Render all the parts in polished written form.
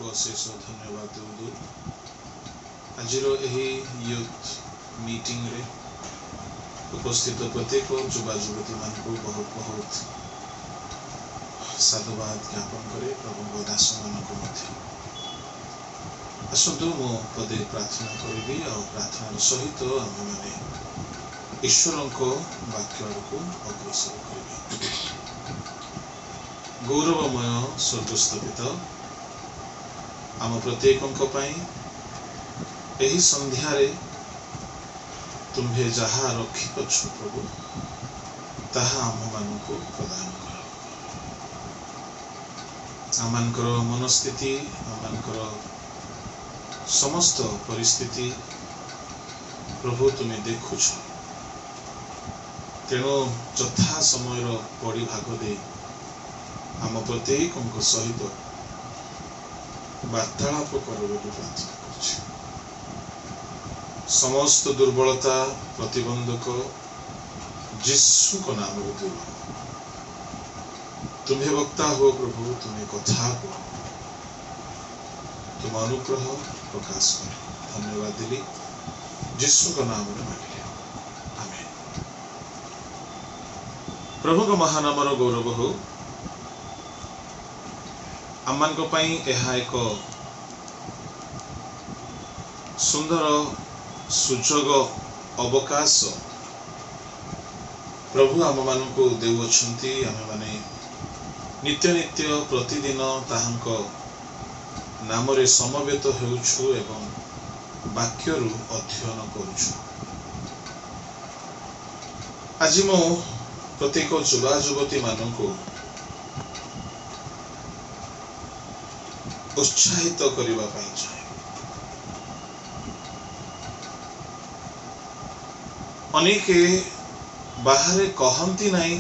अशेष धन्यवाद देउदु आजिर एही यूथ मीटिंग रे उपस्थित प्रत्येक युवा युवती मान को बहुत बहुत साधुवाद ज्ञापन करे प्रभु दास मान को आसतु मो पदे प्रार्थना करी और प्रार्थना सहित आम मैंने ईश्वर को वाक्य को अग्रसर करें। गौरवमय स्वर्गस्थ पिता आम प्रत्येक एही संध्यारे तुम्हें जहा रखी प्रभु ताहा आम मान को प्रदान कर आमर मनस्थिति आमर समस्त परिस्थिति प्रभु तुम्हें देखुछ तेणु यथा समय परिभाग दे आम प्रत्येक सहित वार्तालाप कर प्रार्थना कर समस्त दुर्बलता प्रतिबंधक यीशु को नाम दूर तुम्हें वक्ता हो प्रभु तुम्हें कथा को तुम अनुग्रह प्रकाश कर धन्यवाद दिली यीशु को नाम में मांगिले आमेन। प्रभु को महानामर गौरव हो आम एक सुंदर सुजोग अवकाश प्रभु आम मान को देउछंती आमे माने नित्य नित्य प्रतिदिन ताहांको नाम रे समवेत हेउछु एवं वाक्य रु अध्ययन करूछु। आज मो प्रत्येक युवा युवती मान को उत्साहित करबा पई चाहे अनेके बाहर कहती नहीं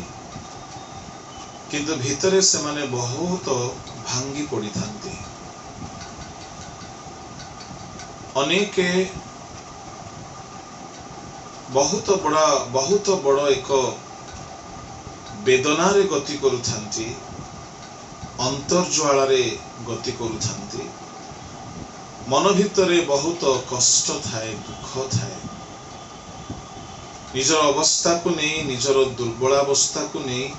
किंतु भितरे से माने बहुत भांगी पड़ी थांती अनेके बहुत बड़ा एक वेदना रे गति करुथांती अंतर्ज्वाला रे गति करुथांती मन भितरे बहुत कष्ट थाए दुख थाए निजर अवस्था को नहीं निजर दुर्बलावस्था को नहीं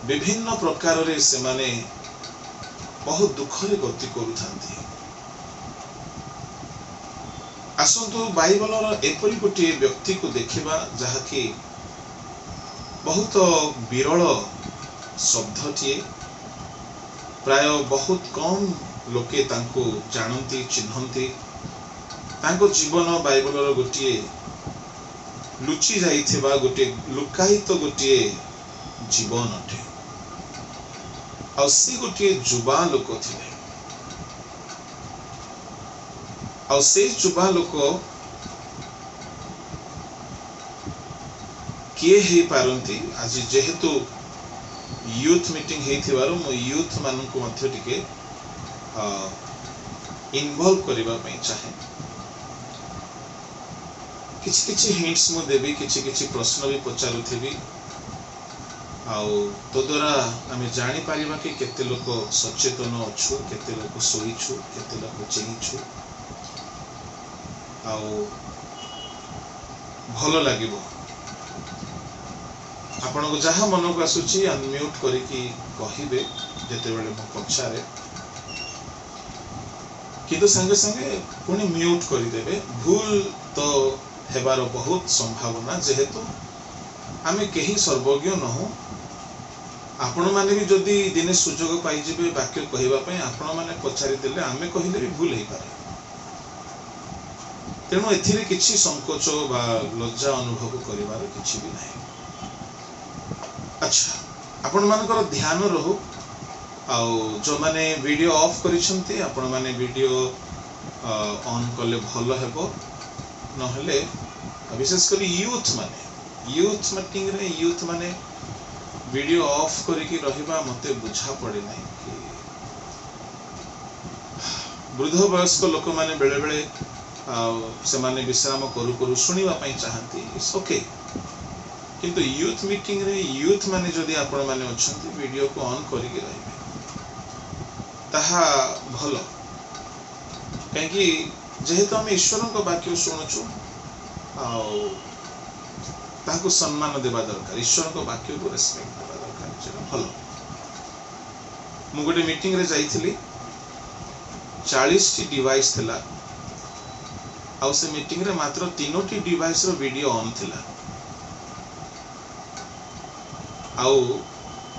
विभिन्न प्रकार रे से माने बहुत दुख रे गति करुथांती। आसंतु बाइबल एपरी गोटे व्यक्ति को देखिबा जहा कि बहुत विरल शब्दटीए प्राय बहुत कम लोके तांको जानती चिन्हती तांको जीवन बाइबल गोटे लुचि जाइथिबा गोटे लुकायित गोटे जीवन अटे आ सी गोटे युवा लोक थिले आ से युवा लोक किए हे पारंती आज जेहेतु यूथ मीटिंग हेथिबारो मो यूथ मानन को मध्य टिके इन्वॉल्व करबा पई चाहे किछि किछि हिंट्स मो देबी किछि प्रश्न भी पचारुथिबी आउ तो द्वारा आमे जानि पारिबा कि केते लोक सचेतन अछु केते लोक सोईछु केते लोक चेहिछु आउ भलो लागिबो आपण को जहा मन को आसुची अनम्यूट करिकी कहिबे जते बेले मो पछारे किंतु संगे संगे पुनी म्यूट करि देबे भूल तो हेबार बहुत संभावना जेहेतु आमे केही सर्वज्ञ नहु आपण माने भी जदि दिने सुजोग पाई जिबे वाक्य कहिबा पई आपण माने पछारी देले आमे कहिले भी भूल हे पारे तेणु एथिरे किछि संकोच बा लज्जा अनुभव करिवार किछि भी नाही। अच्छा आपण मानकर ध्यान रहु आउ जो माने वीडियो ऑफ करिसंती आपण माने वीडियो ऑन करले भलो हेबो नहले विशेष कर यूथ मीटिंग रे यूथ माने वीडियो ऑफ करिकी रहिबा मते बुझा पड़े नहीं कि वृद्ध वयस्क लोक माने बेले बेले से माने विश्राम करू करू सुनिबा पई चाहंती इट्स ओके किंतु यूथ मीटिंग रे यूथ माने जदी आपण माने अछंती वीडियो को ऑन करिकी रहिबे ताहा भल कहीं जेहेतु आम ईश्वर को वाक्य शुणुचु ताकू सम्मान देवा दरकार ईश्वर को वाक्य को रेस्पेक्ट देवा दरकार भल मु गोटे मीटिंग रे जाइथिली 40 टी डिवाइस थिला आउ से मीटिंग रे मात्र 3टी डिवाइस रो वीडियो ऑन थिला आउ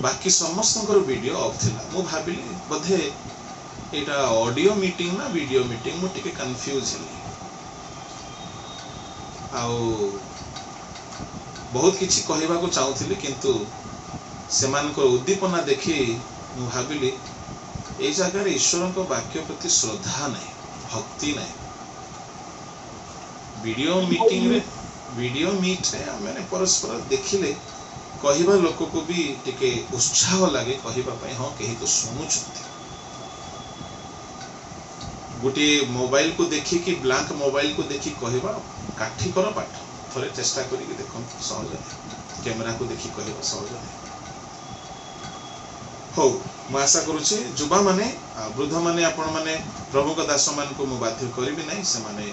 बाकी समस्त वीडियो ऑफ थिला मु भाबिली बधे एटा ऑडियो मीटिंग ना वीडियो मीटिंग मु टिके कंफ्यूज हिली आउ बहुत किछि कहबा को चाहूथिली किंतु सेमानकर उद्दीपना देखि मु भाबिली ए जगह ईश्वर को वाक्य प्रति श्रद्धा नहीं भक्ति नहीं वीडियो मीटिंग रे वीडियो मीट रे मैंने परस्पर देखिले कहबा लोक को भी टिके उत्साह लगे कहबा पई हां केही तो सुनुछथि गोटे मोबाइल को देखि कि ब्लैंक मोबाइल को देखि कहबा काठी कर पाठ थोड़े चेष्टा करी देखो सहज कैमेरा को देखि कहबा सहज हो मु आशा करूची युवा माने वृद्ध माने आपण माने प्रभु का दास मान को मु बाध्य करिबि नै से माने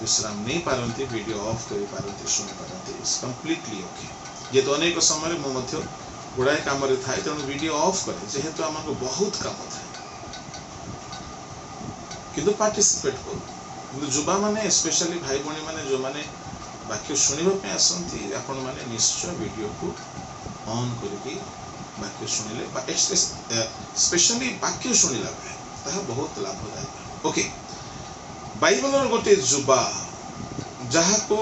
विश्राम नहीं पारंती वीडियो ऑफ करि पारंती सुनि पारंती इट्स कंप्लीटली ओके ये तो अनेक समय मु मध्य गुडाय काम रे थाय तण वीडियो ऑफ करे जेहेतु हमन को बहुत काम थाय किंतु पार्टिसिपेट करू किंतु युवा माने स्पेशली भाई बणी माने जो माने वाक्य सुनिबा पे आसंती आपण माने निश्चय वीडियो को ऑन करके वाक्य सुनिले स्पेशली वाक्य सुनिला ताहा बहुत लाभदायक ओके बाइबल गोटे युवा जहा को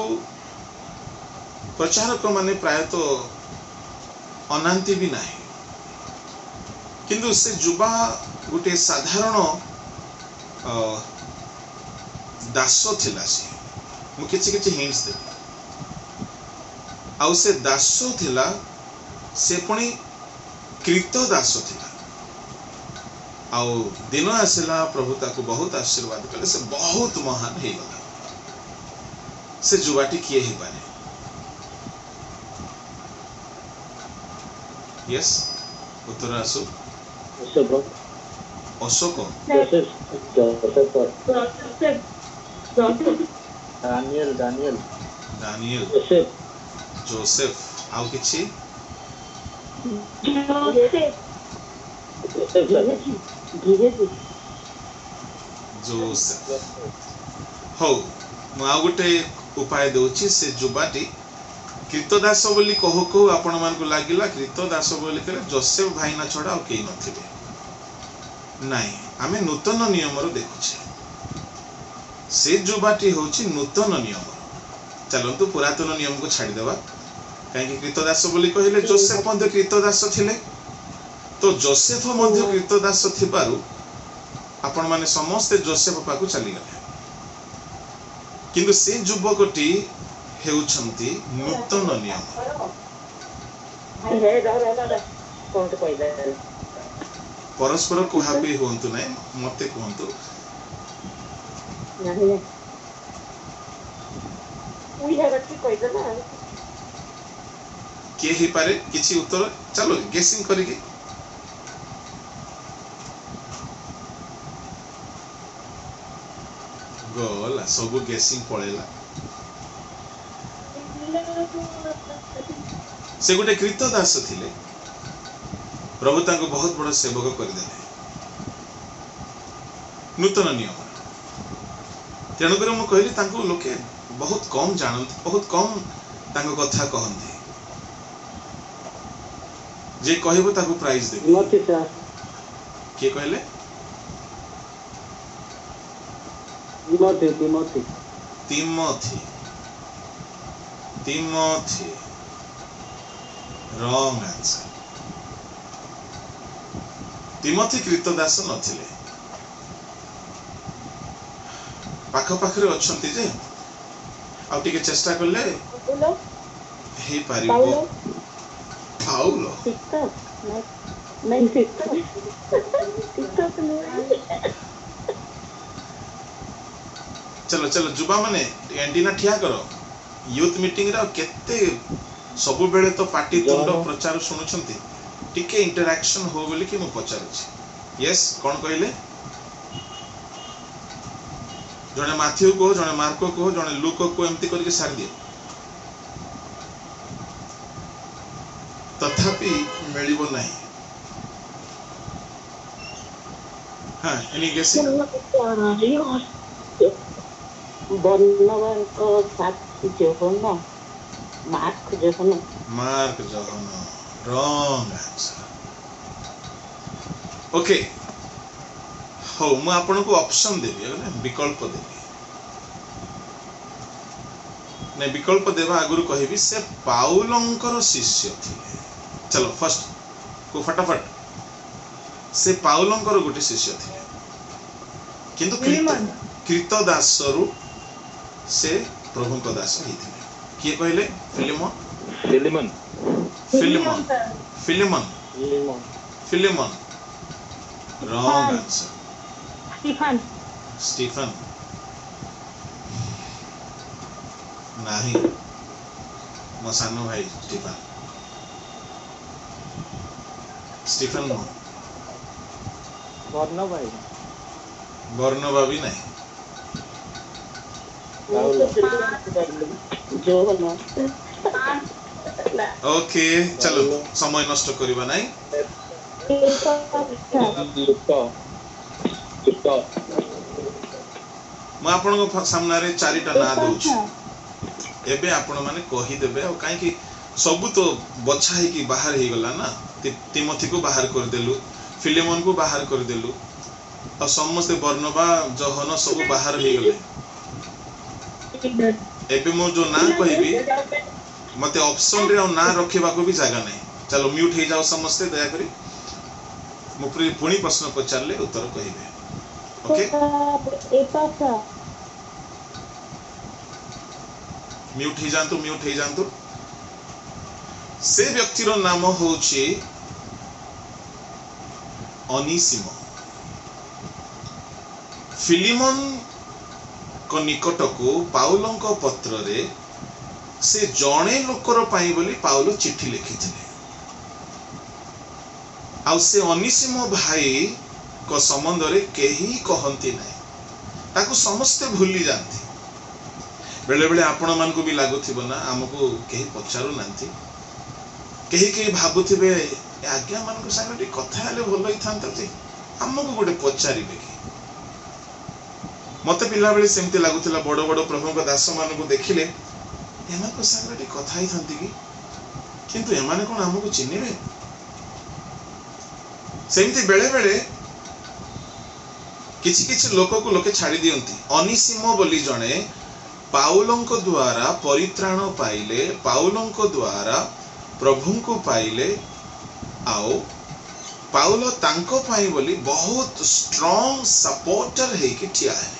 प्रचारक माने प्रायत अनांती भी नहीं किंतु से युवा गोटे साधारण दास थिला से मु किछि हिंट्स दे आउ से दास थिला से पुणी कृत दास थिला आउ दिन आसला प्रभु ताको बहुत आशीर्वाद कले से बहुत महान हे गला से जुवाटी किए ही पारे यस उत्तर आसु Ashok Daniel Daniel Daniel Joseph आउ किछि जोसेफ हो मु आ गोटे उपाय दोछि से जुबाटी कृतदास बोली कहो कहो आपण मान को लागिला कृतदास बोली करे जोसेफ भाई ना छडा और केही नथिबे नाही आमे नूतन नियम रो देखुछे से जुबाटी होछि नूतन नियम चलंतु पुरातन नियम को छाडी देबा काहे कृतदास बोली कहिले जोसेफ मध्य कृतदास थिले तो जोसेफ मध्य कृतदास थिबारु आपण माने समस्त जोसेफ पाकु चली गले किंतु से युवकटी हेउछंती नूतन नियम परस्पर कुहापी होंतु नै मते कहंतु के ही पारे किछि उत्तर चलो गेसिंग करिके गला सब गेसिंग पळेला से गोटे कृतदास थिले प्रभु तांको बहुत बड़ सेवक करदेले नूतन नियम तेणुकर मु कहली तांको लोके बहुत कम जानते बहुत कम तांको कथा कहंती जे कहबो ताको प्राइज दे तिमोथी सर के कहले तिमोथी तिमोथी तिमोथी तिमोथी रॉन्ग आंसर तिमोथी कृतदास नथिले पाख पाखरे अछंती जे आ टिके चेष्टा करले हे पारिबो पाउलो नहीं चलो चलो जुबा माने एंटीना ठिया करो यूथ मीटिंग रा केते सब बेले तो पार्टी तुंड प्रचार सुनुछंती टिके इंटरैक्शन हो बोली कि मु पचारुछि यस कौन कहले जने माथ्यू को जने मार्को को जने लूक को एमती करके सारी दिए तथापि मिलिबो नहीं हाँ एनी गेसिंग ବର୍ଣ୍ଣବାଙ୍କ ସାଥୀ Johan Mark Johan Mark Johan wrong answer okay हो मु आपन को ऑप्शन देबी विकल्प देबी ने विकल्प देवा आगुरु कहिबी से पाउलंकर शिष्य थिले चलो फर्स्ट को फटाफट से पाउलंकर गोटे शिष्य थिले किंतु कृतदासरु से प्रभु को दास होइथिले किए कहले फिलिमन फिलिमन फिलिमन फिलिमन फिलिमन फिलिमन रॉन्ग आंसर स्टीफन स्टीफन नहीं मो सानो भाई स्टीफन स्टीफन नो वर्णवा भी नहीं ଯୋହନ ओके चलो समय नष्ट करिबा नहीं मैं आपन को सामने रे चारिटा ना दउछ एबे आपण माने कहि देबे आ काहे कि सब तो बछा है कि बाहर ही गला ना तिमोथी को बाहर कर देलु फिलेमन को बाहर कर देलु और समस्त वर्णवा जोहन सब बाहर ही गले एबे मो जो ना कहबी मते ऑप्शन रे ना रखेबा को भी जगह नहीं चलो म्यूट हे जाओ समस्त दया करी मो पुणी प्रश्न पचारले उत्तर कहिबे ओके म्यूट हे जानतु से व्यक्तिर नाम होची अनिसिमो फिलिमन को निकट को पाउलों को पत्र रे से जणे लोकर पाई बोली पाउलो चिट्ठी लिखिथिले आ से अनिसिमो भाई को संबंध रे केही कहंती नाही ताको समस्त भूली जानती बेले बेले आपण मान को भी लागुथिबो ना हमको केही पचारु नांती केही भाबुथिबे आज्ञा मान को संगठी कथा हेले भलो ही थांता जे हमको गोटे पचारिबे कि मते पिला बेले सेमते लागुथिला बड़ बड़ प्रभु को दास मान को देखिले एमान को संगठी कथा ही थांती कि किंतु एमाने कोन हमको चिन्हिबे सेमते बेले बेले किछि किछि लोक को लोके छाड़ी दियंती अनिसिमो बोली जणे पाउलों को द्वारा परित्राण पाइले पाउलों को द्वारा प्रभु को पाइले आओ पाउलो तांको पाई बोली बहुत स्ट्रांग सपोर्टर है कि ठिया है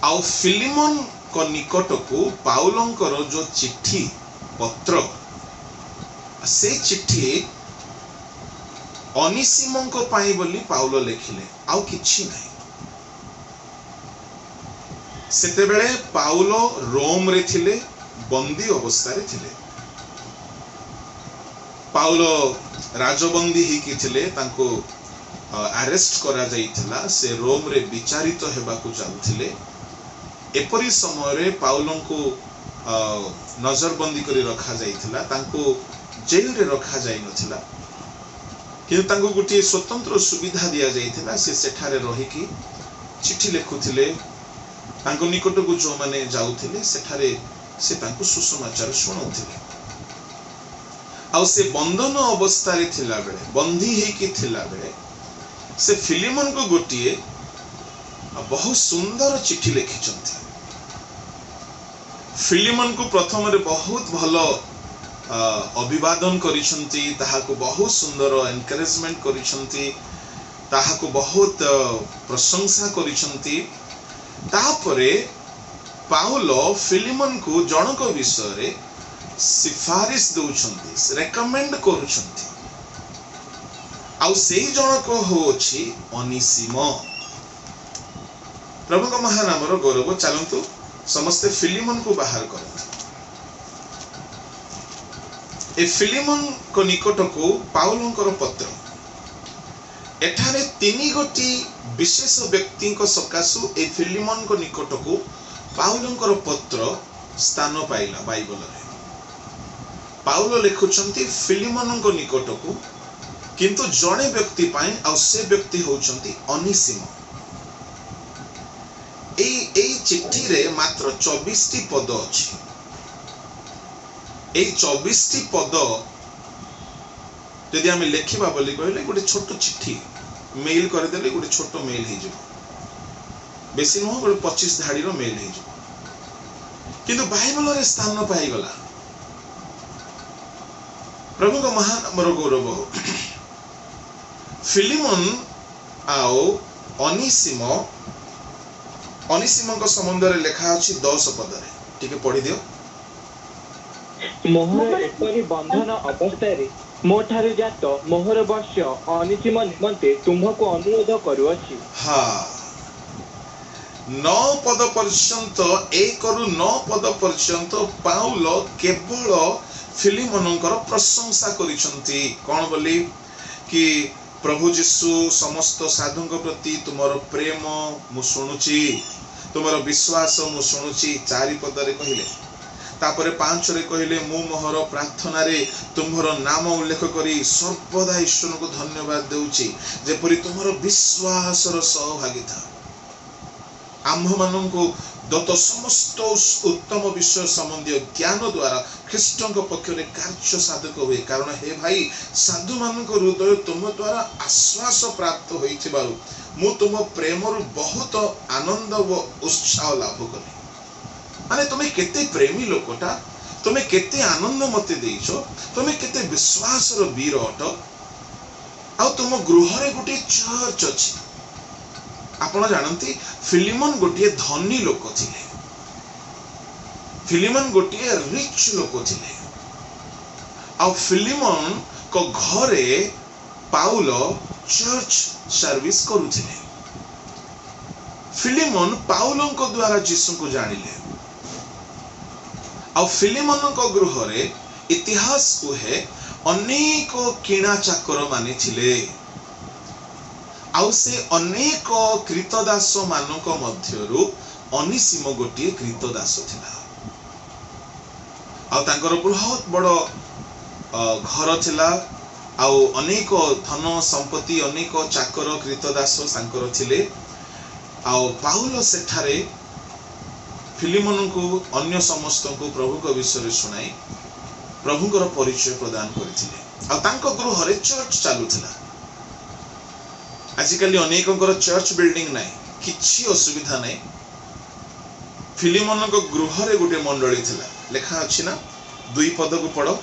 आओ फिलिमन को निकट को पाउलों को जो चिट्ठी पत्र से चिट्ठी अनिसिमो को पाई बोली पाउलो लिखिले आओ किछि नहीं सेते बेले पाउलो रोम रे थिले बंदी अवस्था रे थिले पाउलो राजबंदी ही कि थिले तांको अरेस्ट करा जाइथिला से रोम रे विचारित हेबा को चालथिले एपरी समय रे पाउलो को नजरबंदी करी रखा जाइथिला तांको जेल रे रखा जाई नथिला कि तांको गुटी स्वतंत्र सुविधा दिया जाइथिला से सेठारे रही कि चिट्ठी लिखुथिले तांको निकट को जो माने जाउथिले सेठारे से तांको सुसमाचार सुनाउथिले आ से बंधन अवस्था रे थिला बेले बंदी हे कि थिला बेले से फिलिमन को गोटिए बहुत सुंदर चिट्ठी लिखिचंती फिलिमन को प्रथम रे बहुत भलो अभिवादन करिसंती ताहा को बहुत सुंदर एनकरेजमेंट करिसंती ताहा को बहुत प्रशंसा करिसंती तापरे पाउलो फिलिमन को जनक विषय रे सिफारिश दउछंती रेकमेंड करूछंती आ सेही जनक होछि अनिसिमो प्रभु का महानाम रो गौरव चलंतु समस्त फिलिमन को बाहर करंतु ए फिलिमन को निकट को पाउलों को पत्र एठारे तीन गोटी विशेष व्यक्ति सकाशु ए फिलिमन को निकट को पाउलंकर पत्र स्थान पाइला बाइबल रे। पाउल लिखुचंती फिलिमन को निकट को किंतु जड़े व्यक्ति पाई आ से व्यक्ति होचंती अनिसिम। ए चिट्ठी रे मात्र 24 टी पद अछि। ए 24 टी पद यदि आम लिखा बोली कहले गोटे छोट चिट्ठी मेल करदेले गोटे छोट मेल हो बेसी नुह गोटे 25 धाड़ी मेल हो किंतु बाइबल रे स्थान पाईगला। प्रभु को महान अमर गौरव हो। फिलिमन आओ अनिसिम को संबंध रे लिखा अछि 10 पद रे ठीक है पढ़ी दियो। मोहर एपरि बंधन अवस्था मोठारु जात मोहर वर्ष अनिसिम निमंते तुम्हको अनुरोध करूअछि। हाँ 9 पद पर्यंत 1 रु 9 पद पर्यंत पाउल केवल फिलिमनकर प्रशंसा करिसंती। कौन बोली कि प्रभु जीशु समस्त साधु प्रति तुमर प्रेम मु शुणुची तुमर विश्वास मु शुणुची 4 पद रे कहिले। तापरे 5 रे कहिले मु मोहर प्रार्थना रे तुमर नाम उल्लेख करी सर्वदा ईश्वर को धन्यवाद देउची जेपरि तुमर विश्वास रो सहभागिता आम्भ माननको दत्त समस्त उत्तम विषय संबंधी ज्ञान द्वारा ख्रीष्ट पक्ष में कार्य साधक हुए। कारण हे भाई साधु मान हृदय तुम द्वारा आश्वास प्राप्त होइथिबारु मु तुम प्रेम रु बहुत आनंद व उत्साह लाभ कली। माने तुम्हें केते प्रेमी लोकटा तुम्हें केते आनंद मते देइछो तुम्हें केते विश्वास रो वीर अट आ तुम गृह रे गोटे चर्च अछि। आपण जानती फिलिमन गोटे धनी लोक थिले। फिलिमन गोटे रिच लोक थिले। आ फिलिमन को घरे पाउल चर्च सर्विस करुथिले। फिलिमन पाउलों को द्वारा यीशु को जानिले। आ फिलिमन को गृह रे इतिहास कुहे अनेक किणा चाकर माने थिले। आउ से अनेक कृतदास मानक मध्यरु अनिसिम गोटे कृतदास थिला। आ तांकर बहुत बड़ घर थिला। आउ अनेक धन संपत्ति अनेक चाकर कृतदास तांकर थिले। आउ पाउल सेठारे फिलिमन को अन्य समस्त को प्रभु को विषय सुनाई प्रभुकर परिचय प्रदान करथिले। आ तांको गृह रे चर्च चालू थिला। आजिकल अनेकंकर चर्च बिल्डिंग नहीं किछि असुविधा नहीं। फिलिमन को गृह रे गोटे मंडली थिला लेखा अछि ना 2 पद को पढ़ो।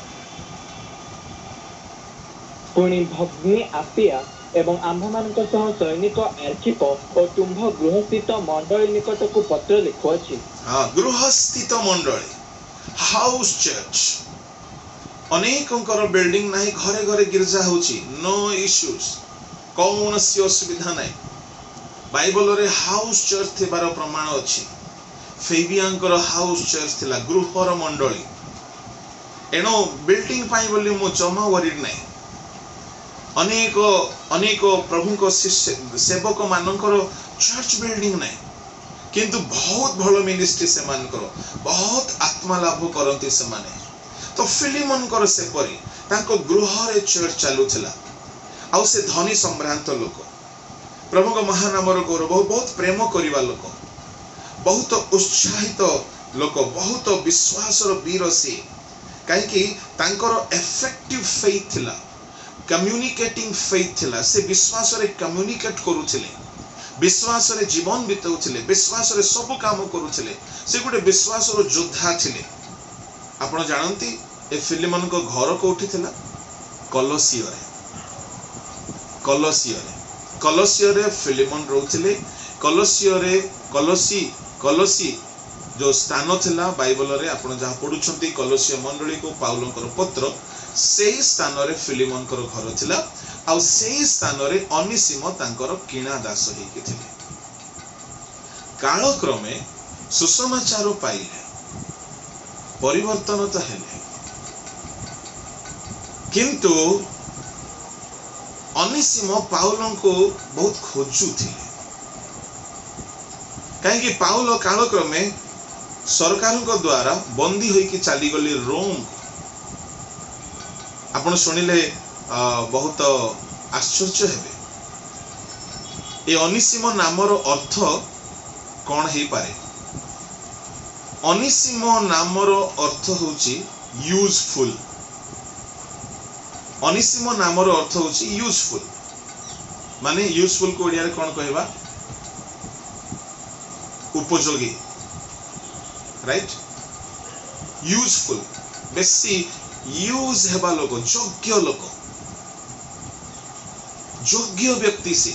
पुणी भग्नी आपिया एवं आम्भमानक सह सैनिक आर्चिप और तुम्भ गृहस्थित मंडली निकट को पत्र लिखुअछि। हाँ गृहस्थित मंडली हाउस चर्च अनेकंकर बिल्डिंग नहीं घरे घरे गिरजा होछि नो इश्यूज कौन सी असुविधा नहीं। बाइबल रे हाउस चर्च थिबार प्रमाण अछि। फेबियांकर हाउस चर्च थिला गृहर मंडली। एनो बिल्डिंग पाई बोली मु जमा वरीड नहीं। अनेक अनेक प्रभु को सेवक मानकर चर्च बिल्डिंग नहीं किंतु बहुत भलो मिनिस्ट्री से मानकर बहुत आत्मा लाभ करंती से माने। तो फिलिमन कर से परी ताको गृह रे चर्च चालू थिला। आउ से धनी संभ्रांत लोक प्रभु को महानाम गौरव बहुत प्रेम करिवा लोक बहुत उत्साहित लोक बहुत विश्वास वीर से कहीं एफेक्टिव फेथ थिला कम्युनिकेटिंग फेथ थिला। से विश्वास रे कम्युनिकेट करुथिले विश्वास रे जीवन बिताउथिले विश्वास रे सब काम करुथिले। से गोटे विश्वास रो योद्धा थिले। आपण जानती ए फिलिमन को घर कोठी थिला कलोसियो रे फिलिमन रहउथिले। कलोसियो रे कलोसी जो स्थान थिला बाइबल रे आपण जहा पढुछंती कलोसियो मंडली को पाउलंकर पत्र सेही स्थान रे फिलिमन कर घर थिला। आ सेही स्थान रे अनिसिम तांकर किणा दास हेकि थिले। कालक्रमे सुसमाचार पाइले परिवर्तन तो हेले किंतु अनिसिमो पाउल को बहुत खोजुथिले कहीं पाउल कालक्रमे सरकार द्वारा बंदी होइकी चली गली रोम। आपण सुनिले बहुत आश्चर्य हेबे। ए अनिसिमो नामर अर्थ कौन हे पारे? अनिसिमो नामर अर्थ होची यूजफुल। अनिसिमो नामर अर्थ होची यूजफुल माने यूजफुल को ओडिया रे कौन कहबा? उपयोगी, राइट? यूजफुल बेसी यूज हेबा लोक, योग्य लोक, योग्य व्यक्ति से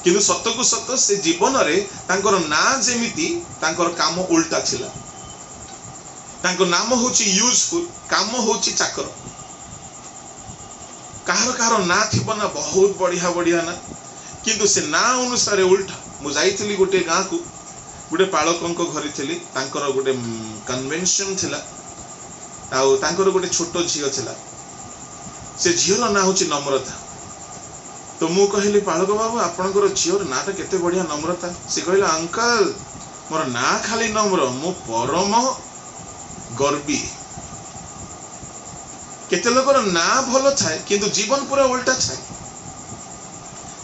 किंतु सत को सत से जीवन रे तांकर ना जेमिति तांकर काम उल्टा थिला। तांकर नाम होची यूजफुल, काम होची चाकर। कहार ना थिबो ना बहुत बढ़िया बढ़िया ना, किंतु से ना अनुसार उल्टा। मु जाइथिली गोटे गाँ को, गोटे पालकंक घरे थिली, तांकर गोटे कन्वेंशन थिला, आउ तांकर गोटे छोटो झियो थिला। से झियोर ना होची नम्रता। तो मु कहली पालक बाबू आपनकर झियोर नाटा केते बढ़िया नम्रता। से कहला अंकल मोर ना खाली नम्र, मु परम गर्वी। केते लोकर ना भलो थाए किंतु जीवन पूरा उल्टा थाए।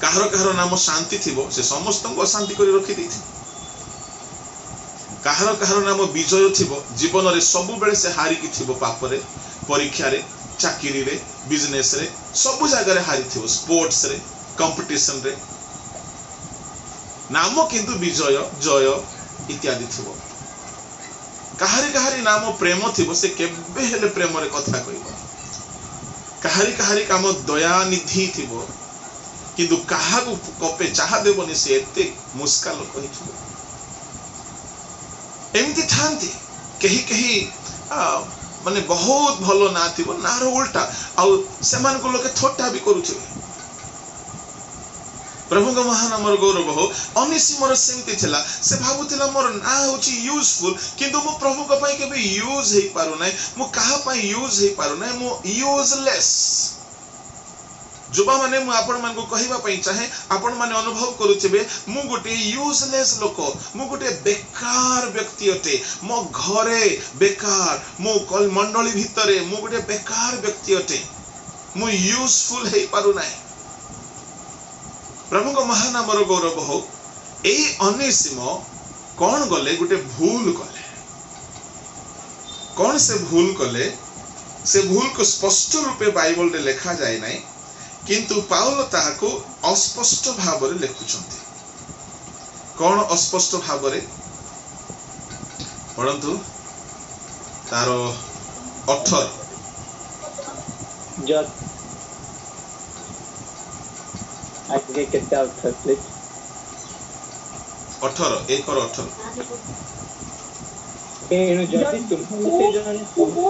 कहार नाम शांति थिबो से समस्त को अशांति करी रखी दैथि। कहार नाम विजय थिबो जीवन रे सब बेले से हारी की थिबो, पाप रे, परीक्षा रे, चाकरी रे, बिजनेस रे, सब जगह रे हारी थिबो, स्पोर्ट्स रे, कंपटीशन रे। नाम किंतु विजय, जय इत्यादि थिबो। कहारी नाम प्रेम थिबो से केबे हेले प्रेम रे कथा कहबो। कहारी काम दया निधि थिबो किंतु कहा को कपे चाह देबनी से एते मुस्का लोक हिथिबो। एमती थांती कही माने बहुत भलो ना थिबो, नार उल्टा आउ सेमान को लोके थोटा भी करूथिबे। प्रभु का महानामर गौरव हो। अनिसिमर सेमती थिला, से भाबुथिला मोर ना होची यूजफुल किंतु मो प्रभु का पई केबे यूज हेई पारु नै, मो कहा पई यूज हेई पारु नै, मो यूजलेस। जुबा माने मु आपण मान को कहिबा पई चाहे, आपण माने अनुभव करूथिबे मु गोटे यूजलेस लोक, मु गोटे बेकार व्यक्ति अटे। मो घरे बेकार, मो कल मंडली भितरे मु गोटे बेकार व्यक्ति अटे, मु यूजफुल हेई पारु नै। प्रभु को महानामर गौरव हो। ए अनिसिमो कौन गले गोटे भूल कले। कौन से भूल कले? से भूल को स्पष्ट रूपे बाइबल रे लिखा जाए नहीं, किंतु पाउल ताहाको अस्पष्ट भाव रे लिखुछंती। कौन अस्पष्ट भाव रे? पढ़ंतु तारो 18 आगे केते अर्थ प्लीज 18 1 और 18 एनु जति तुमसे जने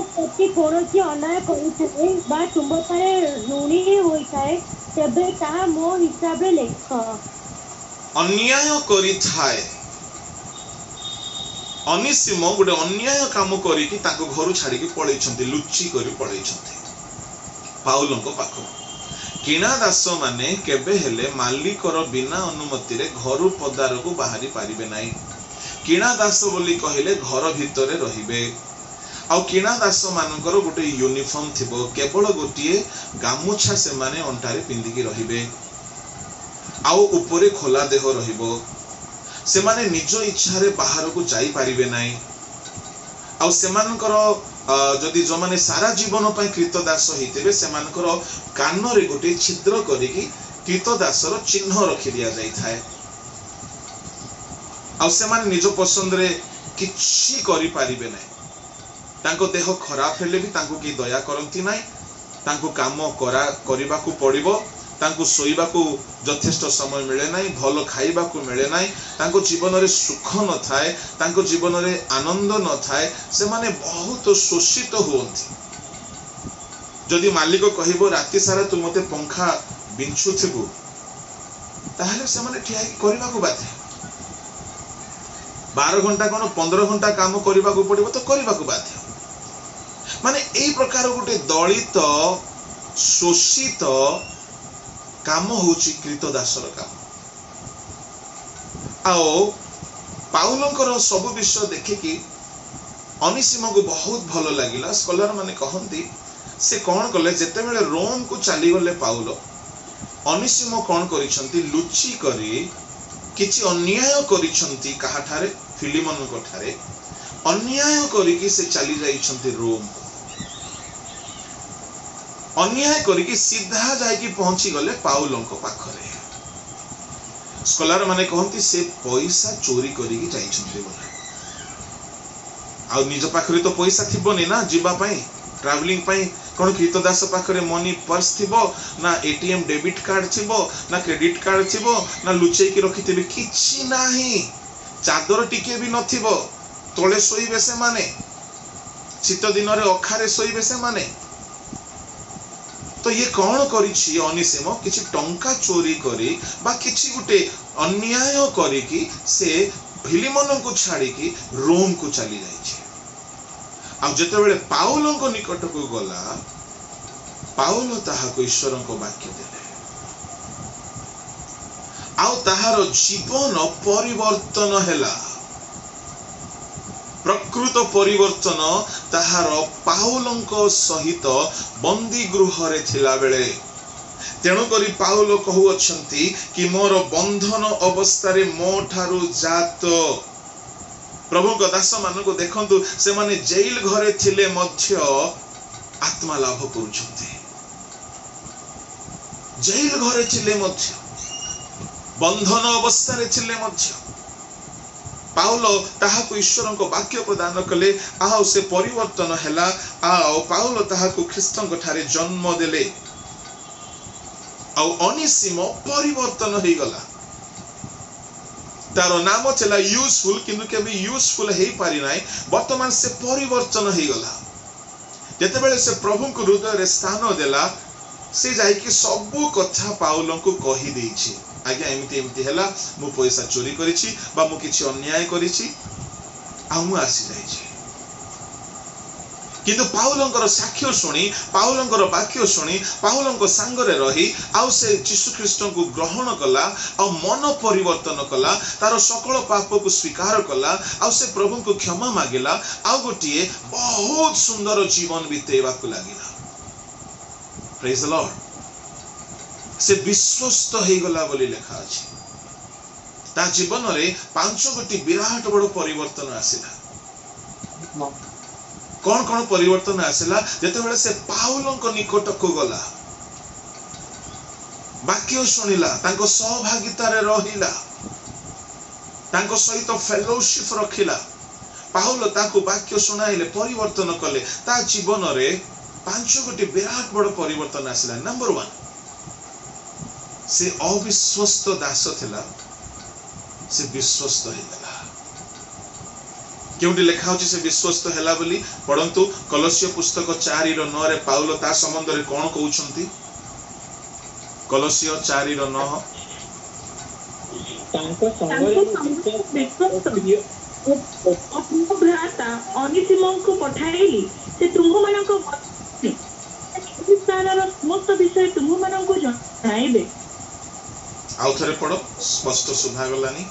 प्रति कोनोसी अन्याय करूथे बा तुम पारे ऋणी होई थाए तबे ता मो हिसाब रे लेख। अन्याय करी थाए अनिसिमो गोटे अन्याय काम करी कि ताको घर छाड़ी के पळै छथि, लुच्ची करी पळै छथि पाउलंको पाखो। किणा दास माने केबे हेले मालिकर बिना अनुमति रे घर पदार को बाहरी पारिबे नाही। किणा दास बोली कहिले घर भितरे रहिबे। आउ किणा दास मानकर गोटे यूनिफॉर्म थिबो, केवल गोटिए गामुछा से माने अंटारे पिंदी की रहिबे। आउ ऊपरे खोला देह रहिबो। से माने निज इच्छा रे बाहर को जाई पारिबे नाही। आउ से मानकर जदि जो माने सारा जीवन पय कृतदास हितेबे से मानकर कान रे गोटे छिद्र करिकी कृतदासर चिन्ह रखि दिया जाई थाए। आउ से माने निज पसंद रे किछि करि पारिबे नै। तांको देह खराब हेले भी तांको की दया करंती नै। तांको काम करिबा को पड़िबो। तांको सोइबा को यथेष्ट समय मिले नाही, भलो खाइबा को मिले नाही, तांको जीवन रे सुख न थाए, तांको जीवन रे आनंद न थाए, से माने बहुत शोषित होंती। जदि मालिक कहिबो राति सारा तू मते पंखा बिंछु थिबु, ताहले से माने ठिया करिबा को बाध्य। 12 घंटा कोन 15 घंटा काम करिबा को पड़िबो तो करिबा को बाध्य। माने एई प्रकार गोटे दलित शोषित काम होउची कृतदासर काम। आओ पाउलंकर सब विषय देखिकी अनिसिम को बहुत भल लगिला। स्कॉलर माने कहंती से कौन कले जेते बेले रोम को चली गले पाउल अनिसिम कौन करिसंती लुचि करी किछि अन्याय करिसंती काहाठारे फिलिमन को ठारे अन्याय करिकी से चली जाइछंती रोम। अन्याय करिकी सीधा जाइकी पहुंची गले पाउलंको पाखरे। स्कॉलर माने कहंती से पैसा चोरी करिकी जाइछंती बोले। आ निज पाखरे तो पैसा थिबोनी ना जीवा पई ट्रैवलिंग पई। कोन कृतदास पाखरे मनी पर्स थिबो ना एटीएम डेबिट कार्ड थिबो ना क्रेडिट कार्ड थिबो ना लुचेई की रखिथिबे किछि नाही। चादर टिके भी नथिबो तोले सोइबे से माने शीत दिन रे अखारे सोइबे से माने। तो ये कौन करिछि अनिसिम किछि टंका चोरी करी बा किछि गुटे अन्याय करी कि से फिलिमन को छाड़ी की रोम को चली जाइछे। आ जते बेले पाउल को निकट को गला पाउल ताहा को ईश्वर को वाक्य देले आ ताहार जीवन परिवर्तन हैला। प्रकृत परिवर्तन ताहार पाउलंको सहित बंदी गृह रे थिला बेले। तेणु करी पाउल कहू अछंती कि मोर बंधन अवस्था रे मो ठारू जात। प्रभु को दास मान को देखंतु से माने जेल घरे थिले मध्य आत्मा लाभ करूछंती। जेल घरे थिले मध्य बंधन अवस्था रे थिले मध्य पाउल ताहा को ईश्वर को वाक्य प्रदान कले। आओ से परिवर्तन हैला। आओ पाउल ताहा को ख्रीष्टन को ठारे जन्म देले। आओ अनिसिम परिवर्तन हो गला। तार नाम चला यूजफुल किंतु केबी यूजफुल हे पारि नाही। वर्तमान से परिवर्तन हो गला। जते बेले से प्रभु को हृदय रे स्थान देला से जाई कि सब कथा पाउल को कहि देछि। आज्ञा एमती एमती हैला मु पैसा चोरी करिछि बा मु किछि अन्याय करिछि आ मु आसी जाइछि। किंतु पाउलंकर साक्ष्य सुनी पाउलंकर वाक्य सुनी पाउलंको सांगरे रही आउ से यीशु ख्रीष्ट को ग्रहण कला आ मन परिवर्तन कला। तार सकल पाप को स्वीकार कला आ से प्रभु को क्षमा मागिला आ गोटिए बहुत सुंदर जीवन बितेबा को लागिला। Praise the Lord. से विश्वस्त हो गला बोली लेखा अछि। ता जीवन रे 5 गोटी विराट बड़ परिवर्तन आसिला। कौन कौन परिवर्तन आसिला जेते बेले से पाउल को निकट को गला वाक्य सुनिला तांको सहभागिता रे रहिला तांको सहित फेलोशिप रखिला। पाउल ताको वाक्य सुनाइले परिवर्तन कले। ता जीवन रे 5 गोटी विराट बड़ परिवर्तन आसिला। नंबर 1 से अविश्वस्त दास थिला से विश्वस्त हो गला। केउटी लेखा होची से विश्वस्त हैला बोली पढंतु कलसीय पुस्तक 4:9 रे पाउल ता संबंध रे कोन कहउछंती। कलसीय 4:9 तांको संगरे भ्राता अनिसिम को पठाइली से तुम मानको स्थानर समस्त विषय तुम मानको जणाइबे। आउ थरे पढो स्पष्ट सुभा गलानी।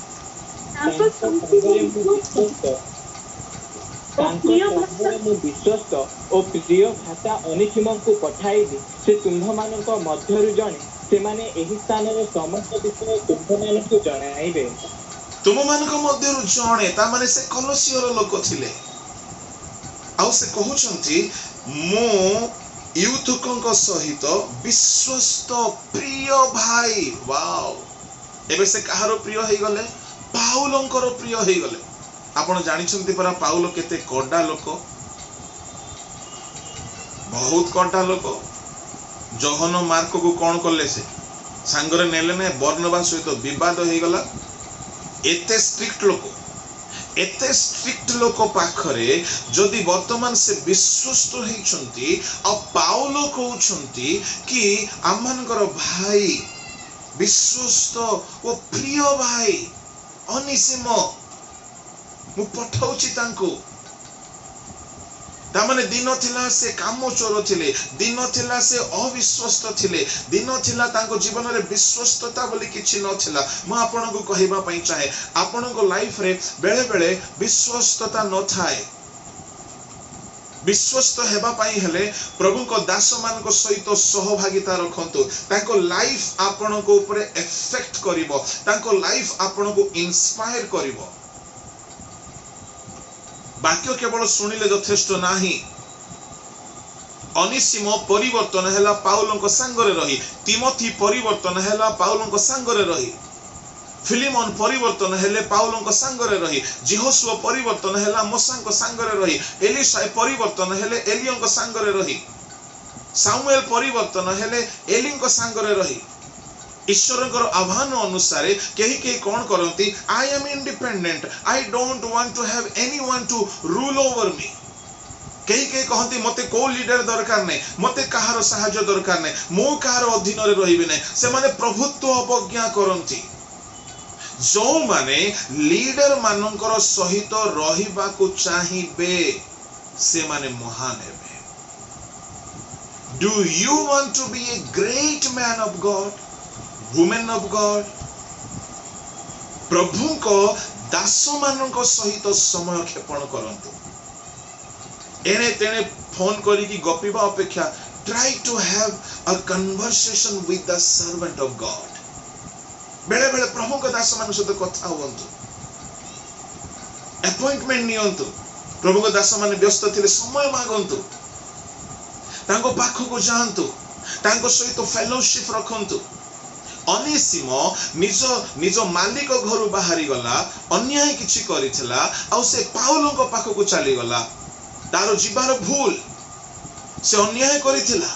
विश्वस्त और प्रिय भाषा अनिसिम को पठाइली से तुम्भ मानक मध्यरु जणे से माने एही स्थानर समस्त विषय तुम्भ मानक जणाइबे। तुम मानक मध्यरु जणे ता माने से कलसीयर लोक थिले। आउ से कहउछंती मो यूथुकंक सहित विश्वस्त प्रिय भाई। वाओ एबे से कहारो प्रिय हे गले पाउलंकर प्रिय हे गले। आपण जानिछंती परा पाउल केते कोडा लोक बहुत कोडा लोक। जोहन मार्क को कोन करले से सांगरे नेले ने बर्नबास सहित विवाद हे गला। एते स्ट्रिक्ट लोक पाखरे जदि वर्तमान से विश्वस्त होइछंती आ पाउल कहउछंती कि आमानकर भाई विश्वस्त ओ प्रिय भाई अनिसिम मु पठाउछि तांको तामाने दिन थिला से काम चोर थिले, दिन थिला से अविश्वस्त थिले, दिन थिला तांको जीवन रे विश्वस्तता बोली किछि न थिला। म आपन को कहिबा पई चाहे आपन को लाइफ रे बेले बेले विश्वस्तता न थाए। विश्वस्त हेबा पाई हेले प्रभु को दास मान को सहित सहभागिता रखंतु। तांको लाइफ आपन को ऊपर इफेक्ट करिवो, तांको लाइफ आपन को इंस्पायर करिवो। वाक्य केवल सुनिले यथेष्ट नाही। अनिसिमो परिवर्तन हैला पाउलंको संगरे रही, तिमोथी परिवर्तन हैला पाउलंको संगरे रही, फिलिमन परिवर्तन हेले पाउलंको संगरे रही, जिहोशुआ परिवर्तन हैला मोसांको संगरे रही, एलिशा परिवर्तन हेले एलियंको संगरे रही, सामुएल परिवर्तन हेले एलिंको संगरे रही। ईश्वरଙ୍କର आह्वान अनुसार केही केही कोन करंती, I am independent, I don't want to have anyone to rule over me. केही केही कहंती मते को लीडर दरकार नै, मते कहारो सहाय्य दरकार नै, मो कहारो अधीन रे रहिबे नै। से माने प्रभुत्व अवज्ञा करंती। जो माने लीडर मानकर सहित रहिबा को चाहिबे से माने महान हेबे। Do you want to be a great man of God, women of God? प्रभु को दास मानक सहित समय क्षेपण करंतु। एने तेने फोन करिकी गपिबा अपेक्षा try to have a conversation with the servant of God. बेले बेले प्रभु को दास मान सहित कथा हुअन्तु, अपॉइंटमेंट नियंतु। प्रभु को दास मान व्यस्त थिले समय मागंतु, तांको पाखो को जांतु, तांको सहित फेलोशिप रखंतु। अनिसिमो निज मालिक घर बाहरी गला, अन्याय किछि करिथिला, आ से पाउलंको पाखो को चली गला। तारो जीवार भूल, से अन्याय करिथिला,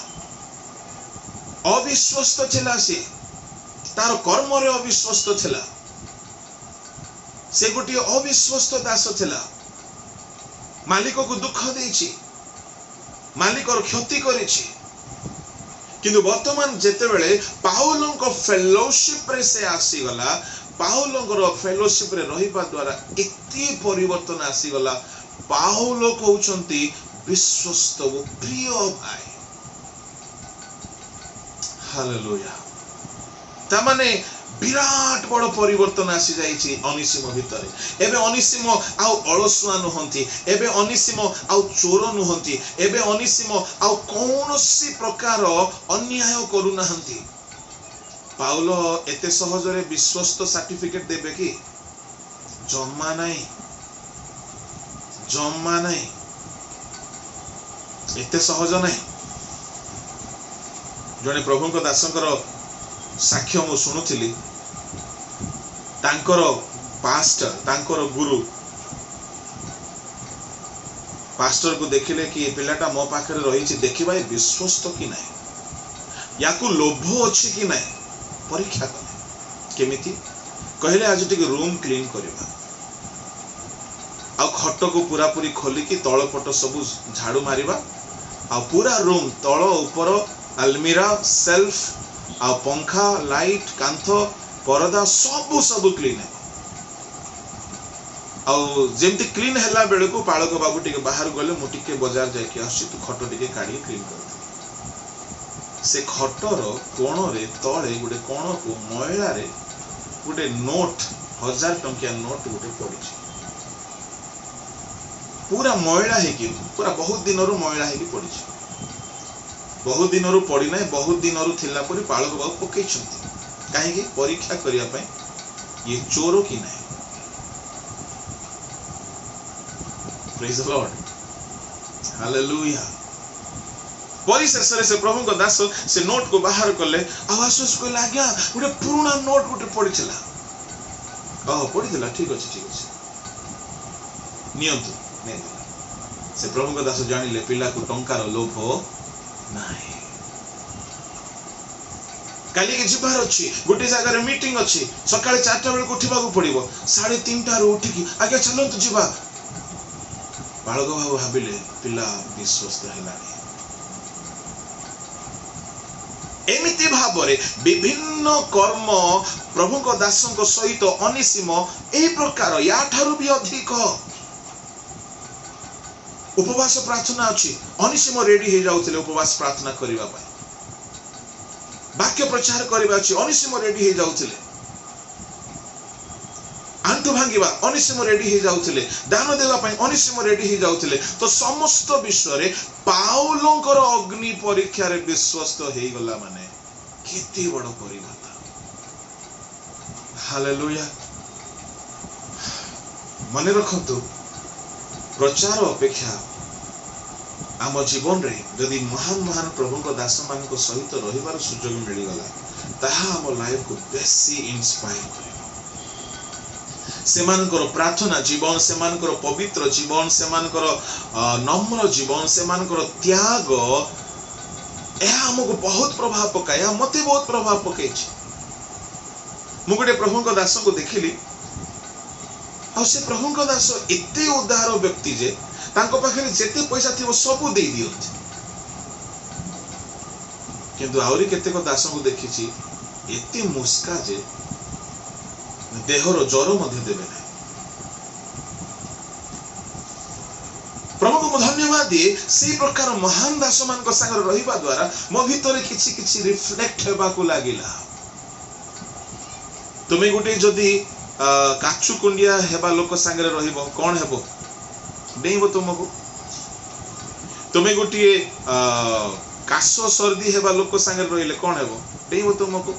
अविश्वस्त थिला, से तार कर्म रे अविश्वस्त थिला, से गोटे अविश्वस्त दास थिला। मालिक को दुख देछि, मालिक और क्षति करिछि। किंतु वर्तमान जेते बेले पाउलंको फेलोशिप रे से आसी गला, पाउलंको फेलोशिप रे रहिबा द्वारा एति परिवर्तन आसी गला। पाउल कहउचंती विश्वस्त वो प्रिय भाई। हालेलुया। तामाने विराट बड़ परिवर्तन आसी जाइछि अनिसिमो भितरे। एबे अनिसिमो आउ अलसुआ नुहंती, एबे अनिसिमो आउ चोर नुहंती, एबे अनिसिमो आउ कौनसी प्रकार अन्याय करू नहंती। पाउल एते सहज रे विश्वस्त सर्टिफिकेट देबे कि? जम्मा नाही, जम्मा नाही, एते सहज नाही। जने प्रभुଙ୍କ दासଙ୍କର साक्ष्य मु शुणुथिली। तांकर पास्टर, तांकर गुरु पास्टर को देखिले कि पिलाटा मो पाखरे रहिछि, देखिबा विश्वस्त कि नाही, याकू लोभ अछि कि नाही, परीक्षा कले। केमिति कहले आज टिके रूम क्लीन करबा, आ खट को पूरा पूरी खोली कि तळ पट सब झाड़ू मारिबा, आ पूरा रूम तळ ऊपर अलमीरा, सेल्फ, आ पंखा, लाइट, कांथ, परदा सब क्लीन है। आउ जेमती क्लीन हैला बेले को पालक बाबू टिके बाहर गले, मु टिके बाजार जाय के आसी, तू खट टिके काढी क्लीन कर। से खटर कोण रे तळे गुटे कोण को महिला रे गुटे नोट, 1000 टंकिया नोट गुटे पड़ी, पूरा महिला है कि पूरा बहुत दिन रो महिला है कि पड़ी, बहुत दिन रो पड़ी ना, बहुत दिन रो थिला परी पालक बाबू पकई छथि। काहे कि परीक्षा करिया पई ये चोरो कि नहीं। Praise the Lord, hallelujah. परिशेष से प्रभु को दास से नोट को बाहर कले, आवास को लाग्या गोटे पुराना नोट गोटे पड़ीला। ओह पड़ीला, ठीक अछि ठीक अछि, नियंतु नै दिला। से प्रभु को दास जानिले पिला को टंकार लोभ नाही। काली के जिबार अछि, गोटे जगह रे मीटिंग अछि, सकाळे 4टा बेले को उठिबा को पड़िबो, 3:30 रो उठिकी आगे चलंतु जिबा। बालक बाबू भाबिले पिला विश्वस्त हेलानी। एमिति भाबरे विभिन्न कर्म प्रभु को दासों को सहित अनिसिमो एही प्रकार या ठारू भी अधिक उपवास प्रार्थना अच्छी अनिसिम रेडी हो जाउथिले उपवास प्रार्थना करिबा पई वाक्य प्रचार करिबा अछि अनिसिम रेडी हो जाउथिले आंटू भांगिबा अनिसिम रेडी हो जाउथिले दान देबा पई अनिसिम रेडी हो जाउथिले तो समस्त विश्व रे पाउलंकर अग्नि परीक्षा रे विश्वस्त हे गला माने केते बड़ परिवर्तन हालेलुया मने रखतु प्रचार अपेक्षा आम जीवन रे यदि महान महान प्रभु को दास मान को सहित रहिबार सुजोग मिली गला ताहा आम लाइफ को बेसी इंस्पायर करे सेमानकर प्रार्थना जीवन सेमानकर पवित्र जीवन सेमानकर नम्र जीवन सेमानकर त्याग यह हमको बहुत प्रभाव पकाए मते बहुत प्रभाव पकई मु गोटे प्रभु को दास को देखिली आ से प्रभु को दास एते उदार व्यक्ति जे तांको पाखरे जेते पैसा थिबो सब दे दियंती किंतु आउरी केतेक दास को देखिछि एते मुस्का जे देहर ज्वर मध्य देवे ना प्रभु को धन्यवाद दिए से प्रकार महान दास मान संग रहिबा द्वारा मो भितर किछि किछि रिफ्लेक्ट हेबा को लागिला तुमे गोटे जदि काचु कुंडिया हेबा लोक संगे रहिबो कोन हेबो डेइबो तुमको तुमे गोटे कासो सर्दी हेबा लोक संगे रहिले कोन हेबो डेइबो तुमको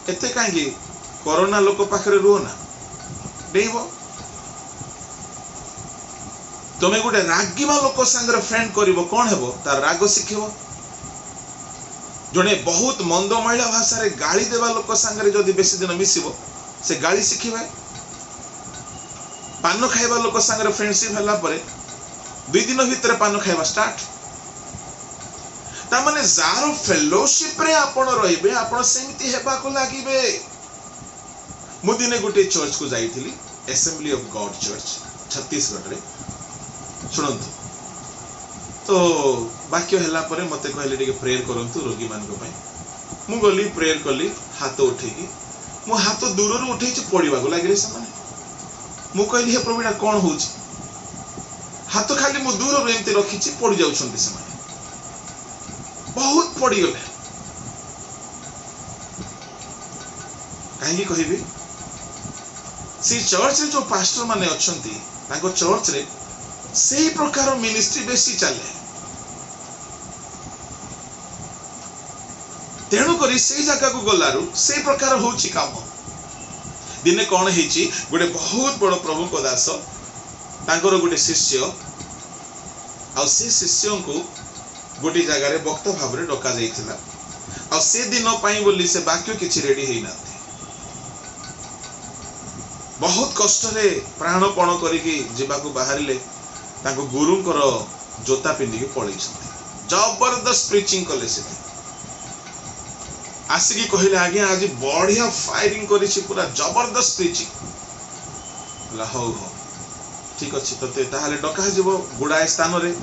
एते कांगी कोरोना लोक पाखरे रुह ना डेइबो तुमे गोटे रागिबा लोक संगे फ्रेंड करिवो कोन हेबो तार राग सिखिबो जने बहुत मंद महिला भाषा रे गाली देवा लोक संगे जदि बेसी दिन मिसिबो से गाली सिखिबे पान खाइबा लोक संगे फ्रेंडशिप हला परे 2 दिन भीतर पान खाइबा स्टार्ट ता माने जार फेलोशिप रे आपण रहिबे आपण सेमिति हेबा को लागिबे मु दिने गोटे चर्च को जाइथिली assembly of God church Chhattisgarh रे सुनंतु तो वाक्य हला परे मते कहले टिके प्रेयर करंतु रोगी मान को पई मु गली प्रेयर कली हाथ उठेकी मु हाथ दूर रो उठेछि पड़िबा को लागिले समान मु कहली हे प्रभु ना कोन होछि हाथ खाली मु दूर रो एमते रखिछि पड़ जाउछन्ति समान बहुत पड़ी गले काहे कहिबे से चर्च रे जो पास्टर माने अछंती ताको चर्च रे सेही प्रकार मिनिस्ट्री बेसी चले तेणु करी से जगह को गलारू से प्रकार होची काम दिने कौन हेची गोटे बहुत बड़ प्रभु को दास तांकर गोटे शिष्य आ से शिष्य को गोटे जगह रे वक्ता भाव रे डका जाइथिला आ से दिन पई बोली से वाक्य किछि रेडी हेई नाथि बहुत कष्ट रे प्राणपण करिकि जीवा को बाहरिले ताको गुरुंकर जोता पिंदी पड़े जबरदस्त प्रीचिंग कले से आसिकी कहले आज्ञा आज बढ़िया फायरिंग करिछि पूरा जबरदस्त प्रीचिंग हो ठीक अछि तते ताहाले डका जेबो गुडाए स्थान रे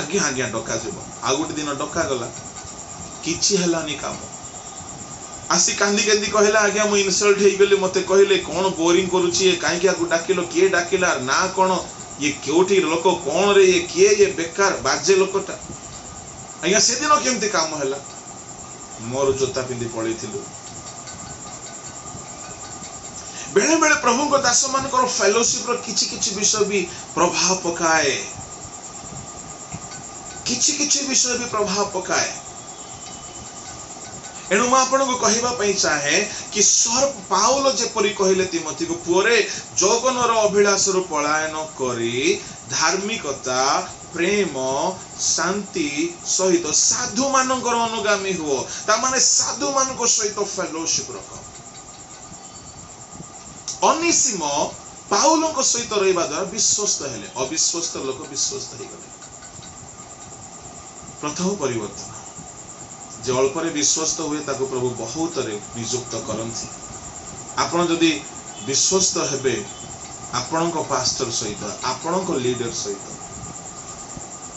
आज्ञा आज्ञा डका जेबो आ गोटे दिन डका गला किछि हलानी काम आसी कांदी केंदी कहला आज्ञा मु इनसल्ट हेई गेली मते कहले कोन बोरिंग करूछि काहे कि आगु डाकिलो किए डाकिला ना कोन ये क्योटी लोक कौन रे ये किए ये बेकार बाजे लोकटा आज्ञा से दिन केमती काम हैला मोर जोता पिंदी पड़ी थिलु बेले बेले प्रभु को दास मान को फेलोशिप रो किछि किछि विषय भी प्रभाव पकाए किछि विषय भी प्रभाव पकाए एणु मैं आपन को कहबा पई चाहे कि सर्प पाउल जेपरि कहले तिमोथी को पुरे जौगनर अभिलाष रो पलायन करी धार्मिकता प्रेम शांति सहित साधु मानकर अनुगामी हुओ ता माने साधु मानको सहित फेलोशिप रख अनिसिम पाउल को सहित रहबा द्वारा विश्वस्त हेले अविश्वस्त लोक विश्वस्त हे गले प्रथम परिवर्तन जे अल्परे विश्वस्त हुए ताको प्रभु बहुत रे नियुक्त करंती आपण जदि विश्वस्त हेबे आपण को पास्टर सहित आपण को लीडर सहित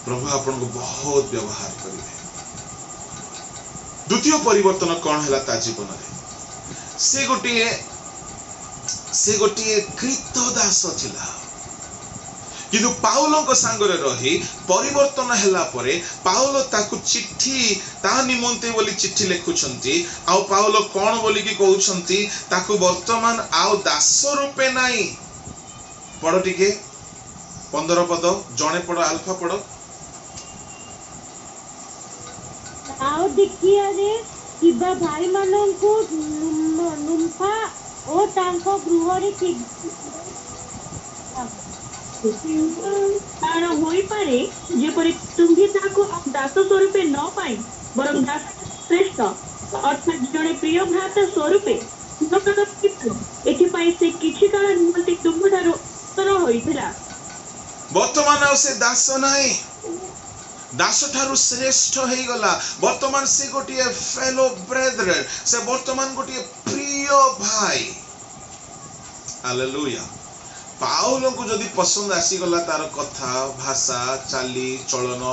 प्रभु आपण को बहुत व्यवहार करिवे द्वितीय परिवर्तन कौन हैला ता जीवन रे से गोटे कृतदास थिला किंतु पाउलों सांगरे रही परिवर्तन हैला परे पाउलो ताकु चिट्ठी ता निमंते बोली चिट्ठी लिखुछंती आ पाउलो कोन बोली कि कहउछंती ताकु वर्तमान आउ दास रूपे नाही पढ़ टिके 15 पद जणे पढ़ अल्फा पढ़ आउ देखिया रे किबा भाई माननकु नुम्फा ओ तांको गृहरे तार होई पारे जेपरि तुम्ही ताको दास स्वरूपे न पाई बरं दास श्रेष्ठ अर्थात जणे प्रिय भ्राता स्वरूपे एथिपाई से किछि काल निमंते तुमठारो तर होइथिला वर्तमान से दास नाही दास ठारू श्रेष्ठ हेई गला वर्तमान से गोटिए फेलो ब्रेदरेन से वर्तमान गोटिए प्रिय भाई हालेलुया पाउलो को जदि पसंद आसी गला तार कथा भाषा चाली चलन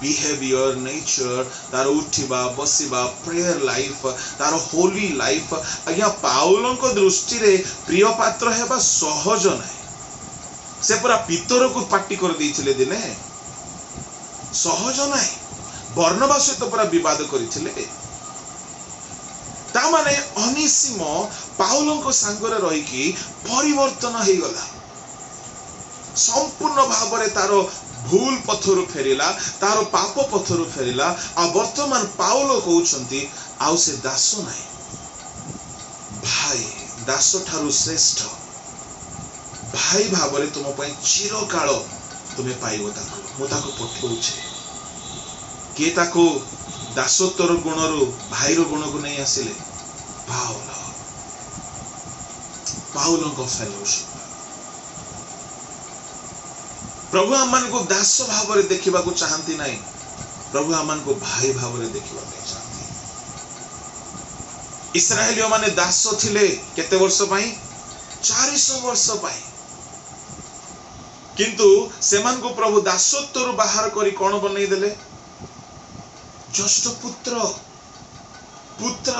बिहेवियर नेचर तार उठिबा बसिबा प्रेयर लाइफ तार होली लाइफ आज्ञा पाउलो को दृष्टि रे प्रिय पात्र हेबा सहज नाही से पूरा पितर को पार्टी कर देइथिले दिने सहज नाही वर्णबा सहित पूरा विवाद करथिले ता माने अनिसिमो पाउलो को संगरे रही कि परिवर्तन हेई गला संपूर्ण भाव में तार भूल पथरु फेरिला तार पाप पथरु फेरिला आ वर्तमान पाउलो कहउछंती आउ से दास नाही भाई दास ठारू श्रेष्ठ भाई भाव में तुम पई चिरकाल तुम्हें पाइबो ताको मु ताको पठौछे के ताको दासत्वर गुणरु भाईर गुण को नहीं आसिले पाउलो को फेलोशिप प्रभु आमान को दास भाव में देखा चाहती नहीं प्रभु आमान को भाई भाव में देखा चाहती इस्राएलियों माने दास थिले केते वर्ष पाई 400 वर्ष पाई किंतु सेमान को प्रभु दासत्वर बाहर करी कौन बनई देले ज्येष्ठ पुत्र पुत्र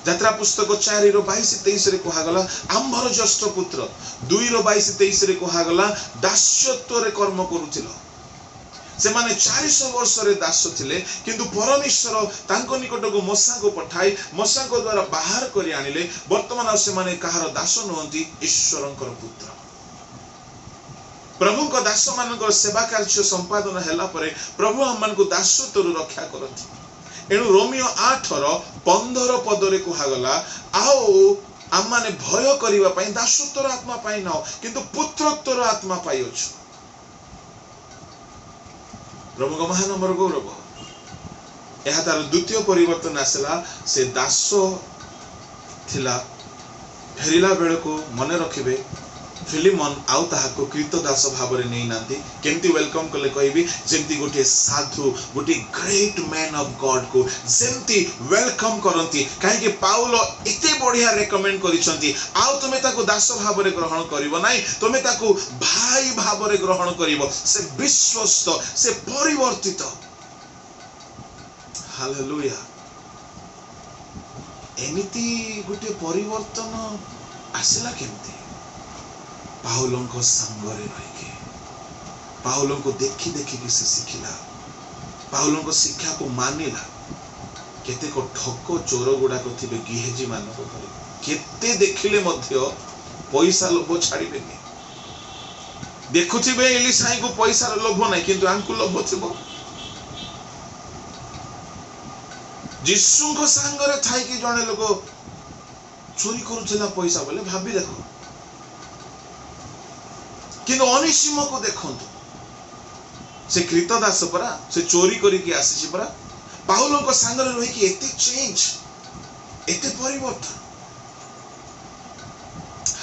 यात्रा पुस्तक 4:22-23 रे कहा गला आंभर ज्येष्ठ पुत्र 2:22-23 रे कहा गला दास्यत्व रे कर्म करूथिलो से माने 400 वर्ष रे दास थिले किंतु परमेश्वर तांको निकट को मोसा को पठाई मोसा को द्वारा बाहर करी आनिले वर्तमान से माने कहार दास नहंती ईश्वरंकर पुत्र प्रभु को दास मानकर सेवा कार्य संपादन हैला परे प्रभु हमन को दासत्व रक्षा करथि एणु रोमियो 8:15 पदरे कहा गला आओ आम माने भय करिवा पई दासत्वर आत्मा पाई न किंतु पुत्रत्वर आत्मा पाई अछि प्रभु को महानम्र गौरव यह तार द्वितीय परिवर्तन आसला से दास थिला फेरिला बेले को मने रखिबे फिलिमन आउ ताहाको कृतदास भाव में नहीं नांती केमती वेलकम कले कहबी जेमती गोटे साधु गोटे ग्रेट मैन ऑफ गॉड को जेमती वेलकम करंती काहे कि पाउलो एते बढ़िया रेकमेंड करिसंती आउ तुमे ताको दास भाव में ग्रहण करिवो नाही तुमे ताको भाई भाव में ग्रहण करिवो से विश्वस्त से परिवर्तित हालेलुया एमिति गोटे परिवर्तन आसिला केमती पाउलो को संगरे रही पाउलो को देखी देखी कि से शिखिला पाउलो को शिक्षा को मानिला केते को ठक चोर गुडा को थिबे गिहेजी मानक भरी केते देखिले मध्य पैसा लोभ छाड़िबेनी देखुथिबे एलिसाई को पैसा लोभ नाही किंतु आंकु लोभ थिबो जिसु को संगरे थाई कि जणे लोक चोरी करूथिला पैसा बोले भाबी देखो किंतु अनिसिमो को देखंतु से कृतदास परा से चोरी करिके आसीछि परा पाउलो को संगरे रही कि एते चेंज एते परिवर्तन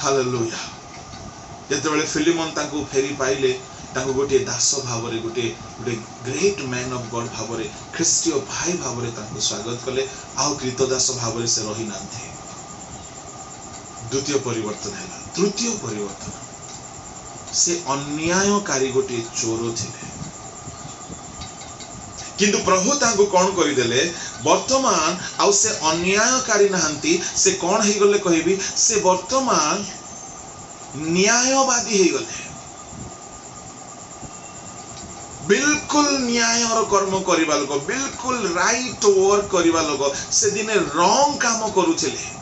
हालेलुया जते बेले फिलिमन ताको फेरी पाइले ताको गोटे दास भाव रे गोटे ग्रेट मैन ऑफ गॉड भाव रे ख्रीष्टीय भाई भाव रे ताको स्वागत कले आउ कृतदास भाव रे से रही नांथे द्वितीय परिवर्तन हैला तृतीय परिवर्तन से अन्यायकारी गोटे चोर थिले किंतु प्रभु तांको कौन करिदेले वर्तमान आउ से अन्यायकारी नहंती से कौन हे गले कहबी से वर्तमान न्यायवादी हे गले, बिल्कुल न्याय और कर्म करिबा लोक, बिल्कुल राइट वर्क करिबा लोक से दिने रॉन्ग काम करूथिले।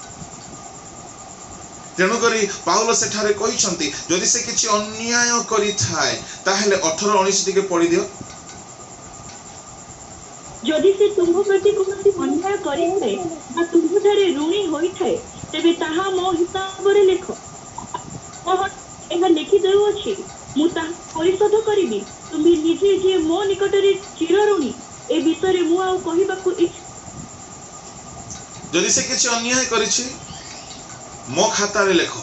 तेणु करी पाउल सेठारे कहिसंती जदि से किछि अन्याय करि थाए ताहेले 18-19 टिके पढि दियो। जदि से तुम प्रति कोनोसी अन्याय करिथे बा तुम ठारे ऋणी होइथे तेबे ताहा मो हिसाब रे लेख। एहा लिखि देउ अछि, मु ताहा परिशोध करिबी। तुम निजे जे मो निकटरे चिर ऋणी ए विषय मु आ कहिबाकू जदि से किछि अन्याय करिछि मो खाता रे लेखो।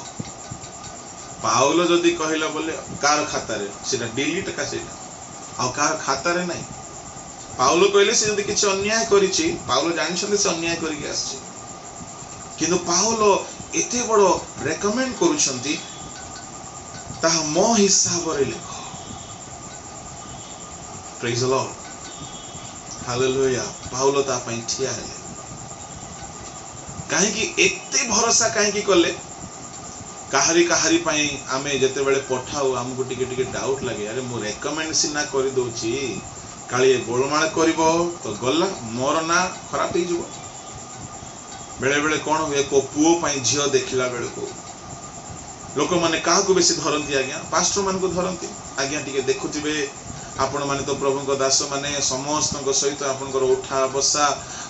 पाउल जदि कहिला बोले कार खाता रे सेटा डिलीट का सेटा आ कार खाता रे नहीं। पाउल कहले से जदि किछि अन्याय करिछि, पाउल जानि छले से अन्याय करि के आछि, किंतु पाउल एते बडो रेकमेंड करूछंती ताहा मो हिसाब रे लेखो। Praise the Lord, hallelujah. Paul ता पई ठिया हेले कहीं कि एते भरोसा कहीं कि कले काहारी काहारी पाई आमे जते बेले पठाऊ हमको टिके टिके डाउट लगे, अरे मु रेकमेंड सिना करि दोची काली गोलमाल करिवो तो गल्ला मोर ना खराब ही जबो। बेले बेले कोन हुए को पुओ पाई झियो देखिला बेले को लोक माने काहा को बेसी धरंती आज्ञा, पास्टर मान को धरंती आज्ञा। टिके देखुथिबे आपण माने तो प्रभु को दास माने समस्त को सहित आपनकर उठा बसा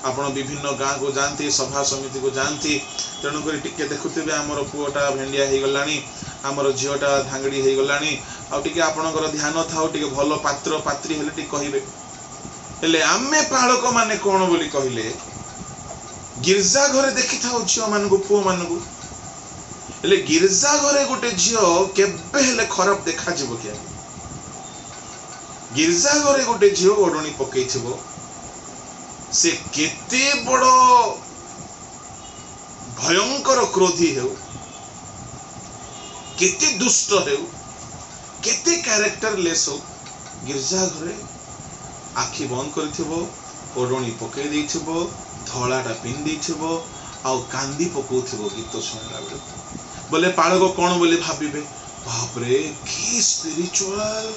आपण विभिन्न गाँ को जानती, सभा समिति को जानती। तेणु करी टिके देखुथिबे हमर पुओटा भेंडिया हे गलानी, हमर झियोटा धांगड़ी हे गलानी, आ टिके आपनकर ध्यान थाओ टिके भलो पात्र पात्री हेले टिके कहिबे। हेले आमे पालक माने कोन बोली कहिले गिरजा घरे देखि थाओ झियो मान को पुओ मान को। हेले गिरजा घरे गोटे झियो केबे हेले खराब देखा जिवो कि? गिरजा घरे गोटे झियो ओडणी पकेइथिबो से केते बड़ो भयंकर क्रोधी हेउ, केते दुष्ट हेउ, केते कैरेक्टर लेस हो, गिरजा घरे आखि बंद करथिबो, ओडणी पकेइ दैथिबो, धଳାटा पिन दैथिबो आ कांदी पकोथिबो गीत सुनला बेले। बोले पाळक कोन बोली भाबिबे, बाप रे की स्पिरिचुअल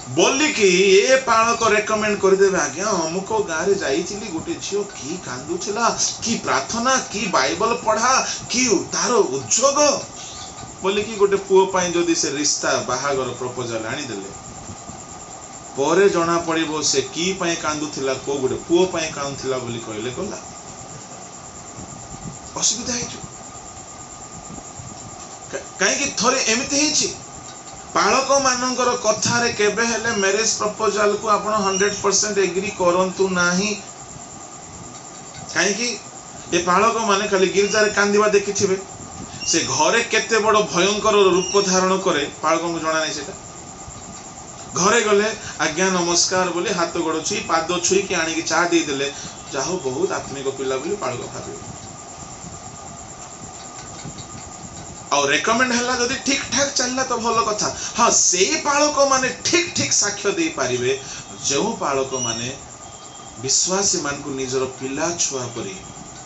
बोली कि ये पाळक रेकमेंड कर देबे आज्ञा अमुक गारे जाईथिली गोटे झियो की कांदुथिला, की प्रार्थना, की बाइबल पढ़ा, की तार उद्योग बोली कि गोटे पुओ पाई जदी से रिश्ता बाहागर प्रपोजल आनी देले परे जना पड़िबो से की पाई कांदुथिला, को गोटे पुओ पाई कांदुथिला बोली कहले गला असुविधा हेछु। काहे कि थरे एमिति हेछि पालक मानकर कथा रे केबे हेले मैरिज प्रपोजल को आपण 100% एग्री करंतु नाही। काहे कि ए पालक माने खाली गिरजा रे कांदिबा देखिथिबे, से घरे केते बड़ भयंकर रूप धारण करे पालक को जणा नै। सेटा घरे गले आज्ञा नमस्कार बोली हाथ गोड़ छुई पाद छुई कि आनी कि चा दे देले, जाहो बहुत आत्मिक पिला बोली पालक भाबे। और रेकमेंड हला जदि ठीक ठाक चलला तो भलो कथा। हां सेही पालक माने ठीक ठीक साक्ष्य दे पारिबे जो पालक माने विश्वासी मान को निजर पिला छुआ परी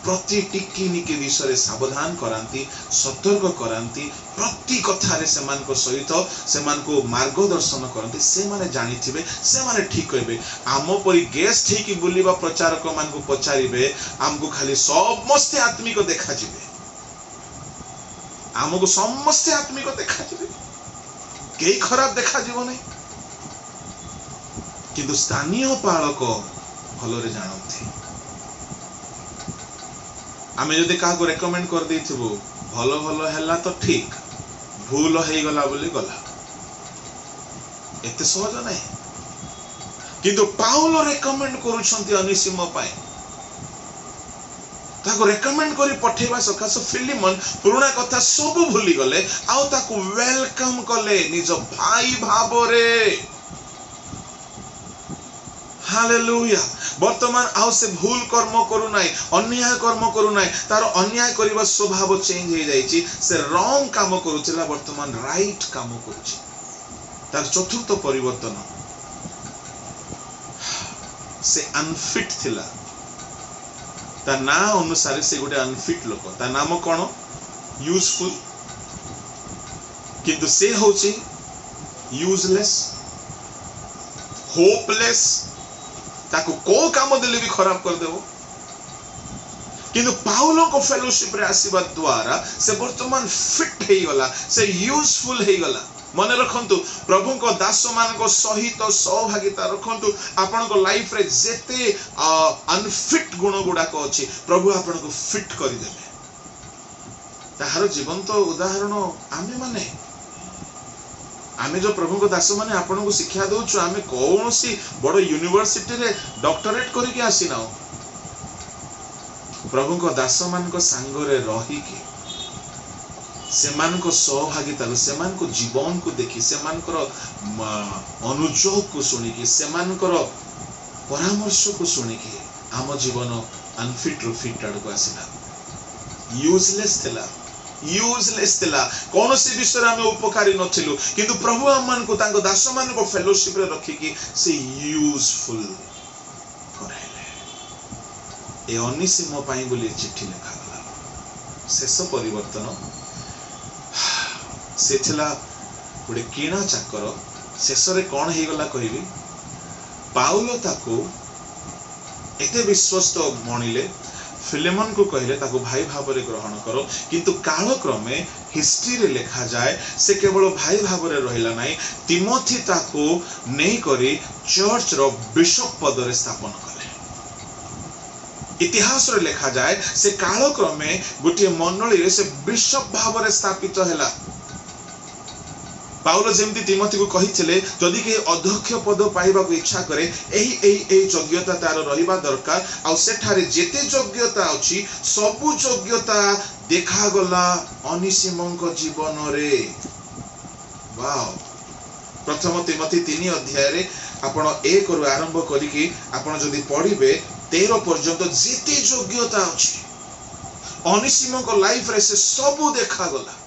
प्रति टिकी निके विषय सावधान करांती, सतर्क करांती, प्रति कथा रे से मान को सहित से मान को मार्गदर्शन करंती। से माने जानिथिबे, से माने ठीक कहबे। आमो परी गेस्ट हे कि बुलीबा प्रचारक मान को पचारिबे हमको खाली समस्त आत्मिक देखा जिबे, आमको समस्ते आत्मिक देखा जिबे, कई खराब देखा जीव नहीं। किंतु स्थानीय पालक भलरे जानते आमे जदि का को रेकमेंड कर देथिबो भलो भलो हैला तो ठीक, भूल हे गला बोली गला, एते सहज नहीं। किंतु पाउल रेकमेंड करूछंती अनिसिम पाए, ताको रेकमेंड करी पठेबा सकाश फिलिमन पुराना कथा सब भूली गले आउ ताको वेलकम कले निज भाई भाबरे। हालेलुया। वर्तमान आउ से भूल कर्म करू नाही, अन्याय कर्म करू नाही, तार अन्याय करिबा स्वभाव चेंज हे जाईची। से रॉन्ग काम करूचिला वर्तमान राइट काम करूची। तार चतुर्थ परिवर्तन से अनफिट थिला, ता ना अनुसार से गोटे अनफिट लोक, ता नाम कौन यूजफुल किंतु से होची यूजलेस होपलेस ताको को काम देले भी खराब कर देबो किंतु पाउलो को फेलोशिप रे आसीबा द्वारा से वर्तमान फिट हे गला से यूजफुल हे गला मन रखंतु प्रभु को दास मान को सहित सहभागिता रखंतु आपन को लाइफ रे जेते अनफिट गुण गुडा को अछि प्रभु आपन को फिट करि देबे ताहार जीवन तो उदाहरण आमे जो प्रभु को दास माने आपन को शिक्षा दउछु आमे कोनोसी बड़ यूनिवर्सिटी रे डॉक्टरेट करि के आसी नाओ प्रभु को दास मान को संग रे रही के सेमान को सहभागिता सेमान को जीवन को देखी सेमान को अनुजोग को सुनी की सेमान को परामर्श को सुनी की आम जीवन अनफिट रु फिट आड़ को आसिला यूजलेस थिला कौन सी विषय आम उपकारी नथिलु किंतु प्रभु आम को तांको दास मान को फेलोशिप रे रखी की से यूजफुल कराइले ए अनिसिम पाई बोली चिट्ठी लिखा गला शेष परिवर्तन से थिला गोटे किणा चाकर शेष रे कौन हे गला कहबी पाउलो ताको एते विश्वस्त मणिले फिलेमन को कहले ताको भाई भाव रे ग्रहण करो किंतु कालक्रमे हिस्ट्री रे लिखा जाए से केवल भाई भाव रे रहिला नाही तिमोथी ताको नै करी चर्च रो बिशप पद रे स्थापन कले इतिहास रे लिखा जाए से कालक्रमे गोटे मंडली रे से बिशप भाव रे स्थापित हैला पाउलो जेमती तिमोथी को कहिथिले जदि के अध्यक्ष पद पाइबा को इच्छा करे एही योग्यता तार रहिबा दरकार आ सेठारे जेते योग्यता अछि सबु योग्यता देखा गला अनिसिमंक जीवन रे वाओ प्रथम तिमोथी 3 अध्याय रे आपण 1 रु आरंभ करिकि आपण जदि पढिबे 13 पर्यंत जेते योग्यता अछि अनिसिमंक लाइफ रे से सबु देखा गला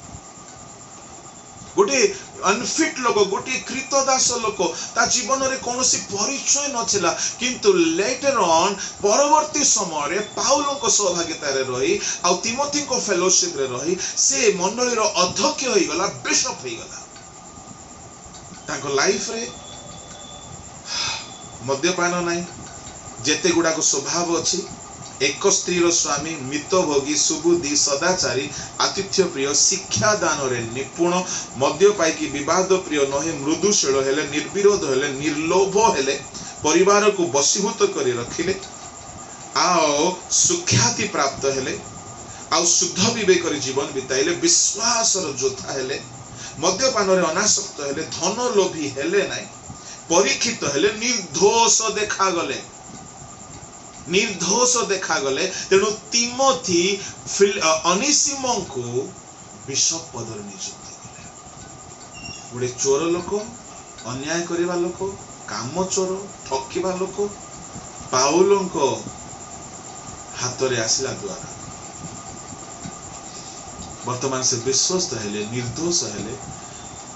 गोटे अनफिट लोक गोटे कृतदास लोक ता जीवन रे कोनोसी परिचय नथिला किंतु लेटर ऑन परवर्ती समय रे पाउलो को सहभागिता रे रही आ तिमोथी को फेलोशिप रे रही से मंडली रो अध्यक्ष होई गला बिशप होई गला ताको लाइफ रे मद्यपान नाही जेते गुडा को स्वभाव अछि एक स्त्री रो स्वामी मितभोगी सुबुद्धि सदाचारी आतिथ्य प्रिय शिक्षा दान रे निपुण मद्यपाई की विवाद प्रिय नहे मृदुशील हेले निर्विरोध हेले निर्लोभ हेले परिवार को वशीभूत करी रखिले आओ सुख्याति प्राप्त हेले आओ शुद्ध विवेक रे जीवन बिताइले विश्वास रो जोधा हेले मद्यपान रे अनासक्त हेले धन लोभी हेले नाही परीक्षित हेले निर्दोष देखा गले तेणु तिमोथी अनिसिमं को बिशप पद रे नियुक्त कले गोटे चोर लोक अन्याय करिबा लोक काम चोर ठकिबा लोक पाउलोंको हाथ रे आसिला द्वारा वर्तमान से विश्वस्त हेले निर्दोष हेले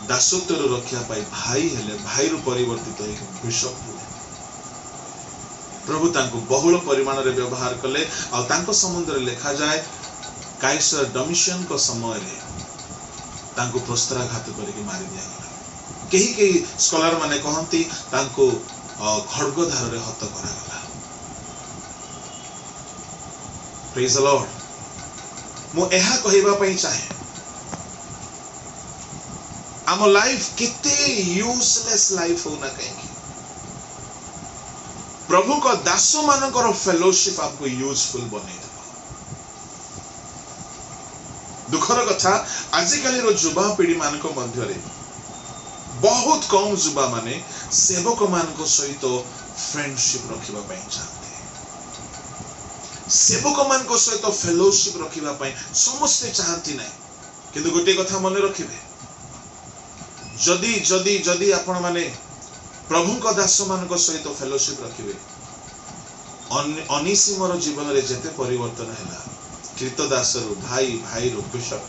दासत्व रक्षा पाई भाई हेले भाई रु परिवर्तित होई बिशप प्रभु तांको बहुल परिमाण रे व्यवहार कले आ तांको संबंध रे लिखा जाए काइसर डोमिशियन को समय रे तांको प्रस्त्राघात करके मारि दिया गला केही स्कॉलर माने कहंती तांको खड्गधार रे हत करा गला प्रेज द लॉर्ड मो एहा कहिबा पई चाहे आम लाइफ केते यूजलेस लाइफ होना कहीं प्रभु को दास मानकर फेलोशिप आपको यूजफुल बने दुखर कथा आजिकाली रो युवा पीढ़ी मान मध्य बहुत कम युवा माने सेवक मान सहित फ्रेंडशिप रखिबा पई चाहते सेवक मान सहित फेलोशिप रखिबा पई समस्त चाहती नहीं किंतु गोटे कथा मन रखिबे जदि जदि जदि आपण माने प्रभु को दास मान सहित फेलोशिप रखिबे अनिसिमर जीवन रे जेते परिवर्तन हैला कृतदास रु भाई भाई रु बिशप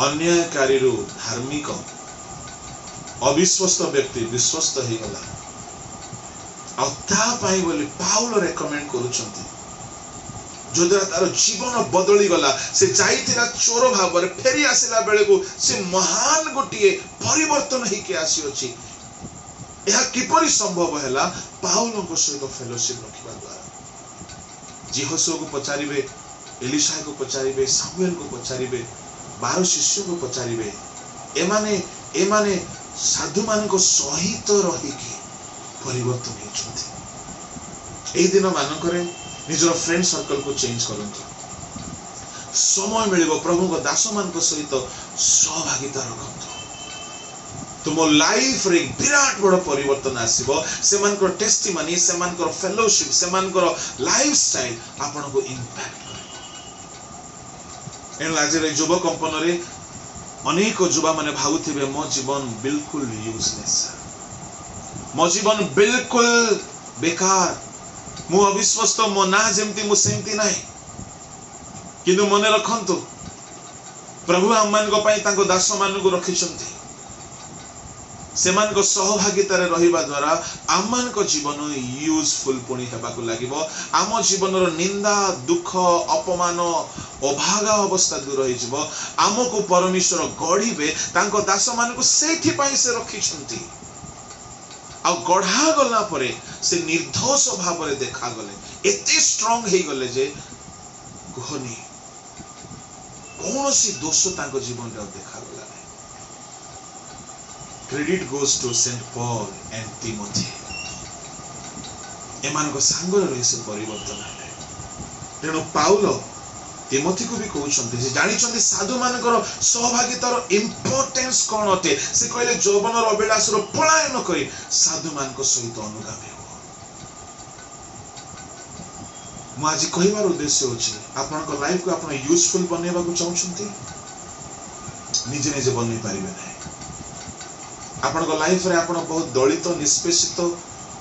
अन्यायकारी रु धार्मिक अविश्वस्त व्यक्ति विश्वस्त हो गला आ ता पाई बोली पाउल रेकमेंड करूछंती जो द्वारा तार जीवन बदली गला से जाइथिला चोर भाव रे फेरी आसिला बेले को से महान गोटिए परिवर्तन ही के आसी अछि यह किपरि संभव हैला पाउलो को सहित फेलोशिप रखिबा द्वारा जिहोशु को पचारिबे एलिशा को पचारिबे सामुएल को पचारिबे 12 शिष्य को पचारिबे एमाने साधु मान को सहित रही की परिवर्तन होइछथि एई दिन मानकरे निजर फ्रेंड सर्कल को चेंज करंतु समय मिलिबो प्रभु को दास मान को सहित सहभागिता रखंतु तुम लाइफ रे विराट बड़ परिवर्तन आसीबो सेमानकर टेस्टिमनी सेमानकर फेलोशिप सेमानकर लाइफस्टाइल आपन को इंपैक्ट करिबो एन लाजरे युवा कंपन रे अनेक युवा माने भाबुथिबे मो जीवन बिल्कुल यूजलेस मो जीवन बिल्कुल बेकार मु अविश्वस्त मो ना जेमती मु सेमती नाही किंतु मने रखंतु प्रभु हमन को पई तांको दास मान को रखिसंती सेमान को सहभागिता रे रहिबा द्वारा आमान को जीवन यूजफुल पुणी हेबा को लागिबो आम जीवन रो निंदा दुख अपमान अभागा अवस्था दूर होई जिवो आमको परमेश्वर गढ़िबे तांको दास मान को सेठी पई से रखिसंती आ गढ़ा गला परे से निर्दोष भाव रे देखा गले एते स्ट्रांग हे गले जे कोहनी कोनोसी दोष तांको जीवन रे देखा गला credit goes to Saint Paul and Timothy एमान को सांगर रही से परिवर्तन है तेणु पाउल तिमोथी को भी कहउछंती जे जानिछंती साधु मानकर सहभागितार इंपोर्टेंस कोन अटे से कहले जौवनर अभिलाषर पलायन करी साधु मान को सहित अनुगामी हो मु आज कहिबार उद्देश्य होछि आपन को लाइफ को आपन यूजफुल बनेबा को चाहउछंती निजे निजे बनै पारिबे नै आपन को लाइफ रे आपन बहुत दलित निष्पेषित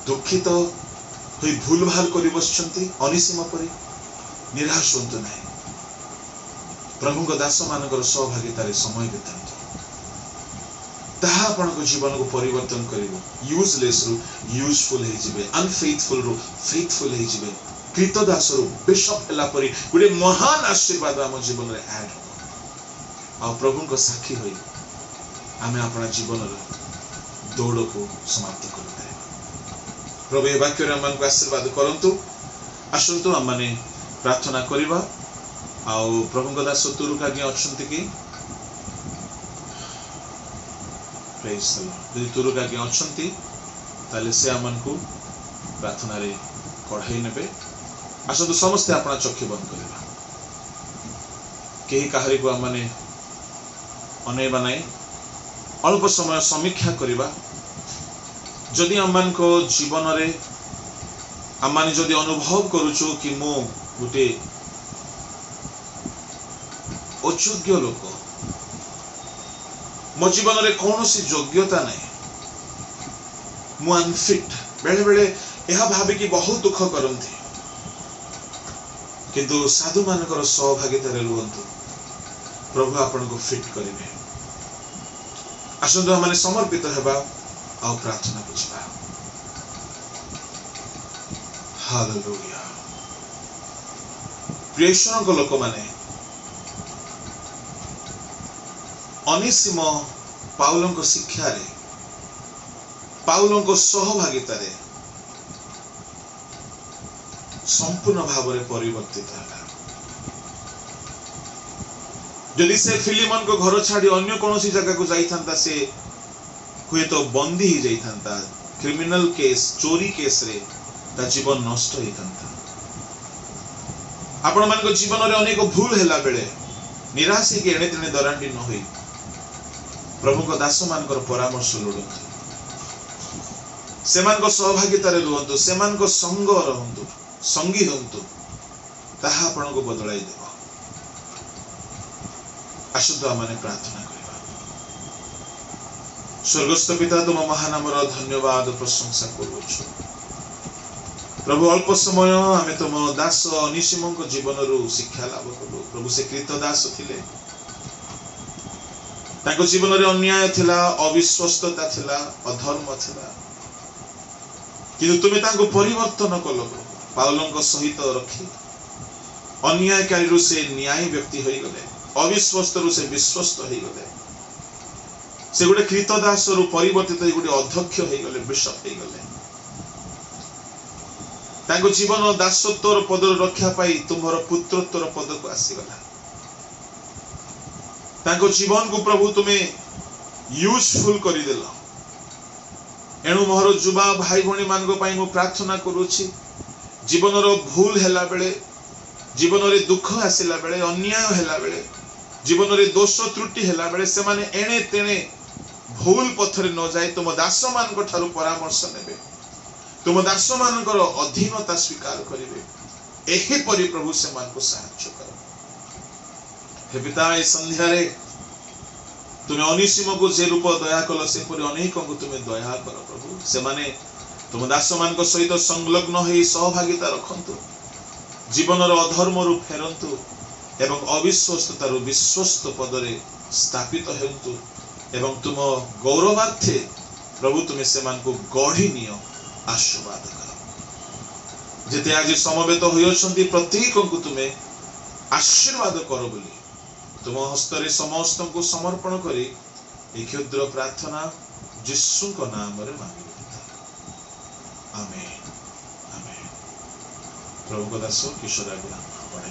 दुखित होई भूल भाल करि बसछंती अनिसीम परि निराश होंतु नै प्रभु को दास मानकर सहभागिता रे समय बितांतु ताहा आपन को जीवन को परिवर्तन करिवो यूजलेस रु यूजफुल हे जिवे अनफेथफुल रु फेथफुल हे जिवे कृतदास रु बिशप हला परि गुडे महान आशीर्वाद हम जीवन रे ऐड हो आ प्रभु को साक्षी होई आमे अपना जीवन रे दौड़ को समाप्त कर प्रभु ए वाक्य रे हमन को आशीर्वाद करंतु आसंतु हम माने प्रार्थना करिबा आउ प्रभु को दास तुरुका के अछंती की प्रेज द लॉर्ड यदि तुरुका के अछंती ताले से हमन को प्रार्थना रे कढाई नेबे आसंतु समस्त अपना चक्षु बंद करिबा केही काहरी को माने अनेबा नाही अल्प समय समीक्षा करिबा जदि हमन को जीवन रे हमन जदि अनुभव करूछु कि मो गुटे अयोग्य लोक मो जीवन रे कोनोसी योग्यता नाही मु अनफिट बेले बेले यह भाबी कि बहुत दुख करंती किंतु साधु मानकर सहभागिता रे रुहंतु प्रभु आपन को फिट करिवे आसंतु हमने समर्पित हेबा आ प्रार्थना बुझबा हालेलुया प्रियश्वर को लोक माने अनिसीम पाउलों को शिक्षा रे पाउलों को सहभागिता रे संपूर्ण भाव रे परिवर्तित है जदि से फिलिमन को घर छाड़ी अन्य कोनोसी जगह को जाई थांता से हुए तो बंदी ही जाई थांता क्रिमिनल केस चोरी केस रे ता जीवन नष्ट ही थांता आपण मान को जीवन रे अनेक भूल हैला बेले निराश के एणे तेणे दरांडी न होई प्रभु को दास मानकर परामर्श लोडंतु सेमान को सहभागिता रे रुहंतु सेमान को संग रहंतु संगी हंतु ताहा आपण को बदलाई देबो आशुद्ध माने प्रार्थना करिबा स्वर्गस्थ पिता तुम महानामर धन्यवाद प्रशंसा करूछु प्रभु अल्प समय आमे तुम दास अनिसीम को जीवन रु शिक्षा लाभ कलु प्रभु से कृतदास थिले ताको जीवन रे अन्याय थिला अविश्वस्तता थिला अधर्म थिला किंतु तुमे ताको परिवर्तन कलो पाउलों को सहित रखी अन्यायकारी से न्याय व्यक्ति हो गले, अविश्वस्त से विश्वस्त हो गले, से गोटे कृतदास रु परिवर्तित गोटे अध्यक्ष हो गले, बिशप हो गले। तांको जीवन दासत्वर पद रक्षा पाई तुम्हार पुत्रत्वर पद को आसीगला। तांको जीवन को प्रभु तुम्हें यूजफुल करदेल। एणु मोर युवा भाई भणी मान मु प्रार्थना करुछि, जीवन रो भूल हैला बेले, जीवन रे दुख आसिला बेले, अन्याय हैला बेले, जीवन रे दोष त्रुटि हैला बेले से माने एणे तेणे भूल पथरे न जाए तुम दास मान को ठारू परामर्श नेबे, तुम दास मान अधीनता स्वीकार करिवे। एही परि प्रभु से मान को सहायता करो। हे पिता, ए संध्या रे तुम्हें अनिसिम को जे रूप दया कल से परि अनेक को तुम्हें दया कर प्रभु। से माने तुम दास मान को सहित संलग्न हो सहभागिता रखंतु, जीवन रो अधर्म रु फेरंतु एवं अविश्वस्तता रु विश्वस्त पदरे स्थापित हेतु एवं तुम गौरवार्थे प्रभु तुम्हें से मान को गढ़ी नियो, आशीर्वाद कर। जेते आज समवेत होइछंती प्रत्येक को तुम्हें आशीर्वाद कर बोली तुम हस्तरे समस्त को समर्पण करी ए क्षुद्र प्रार्थना यीशु को नाम रे मांगी। आमेन आमेन। प्रभु को दास किशोर आज्ञा पढ़े।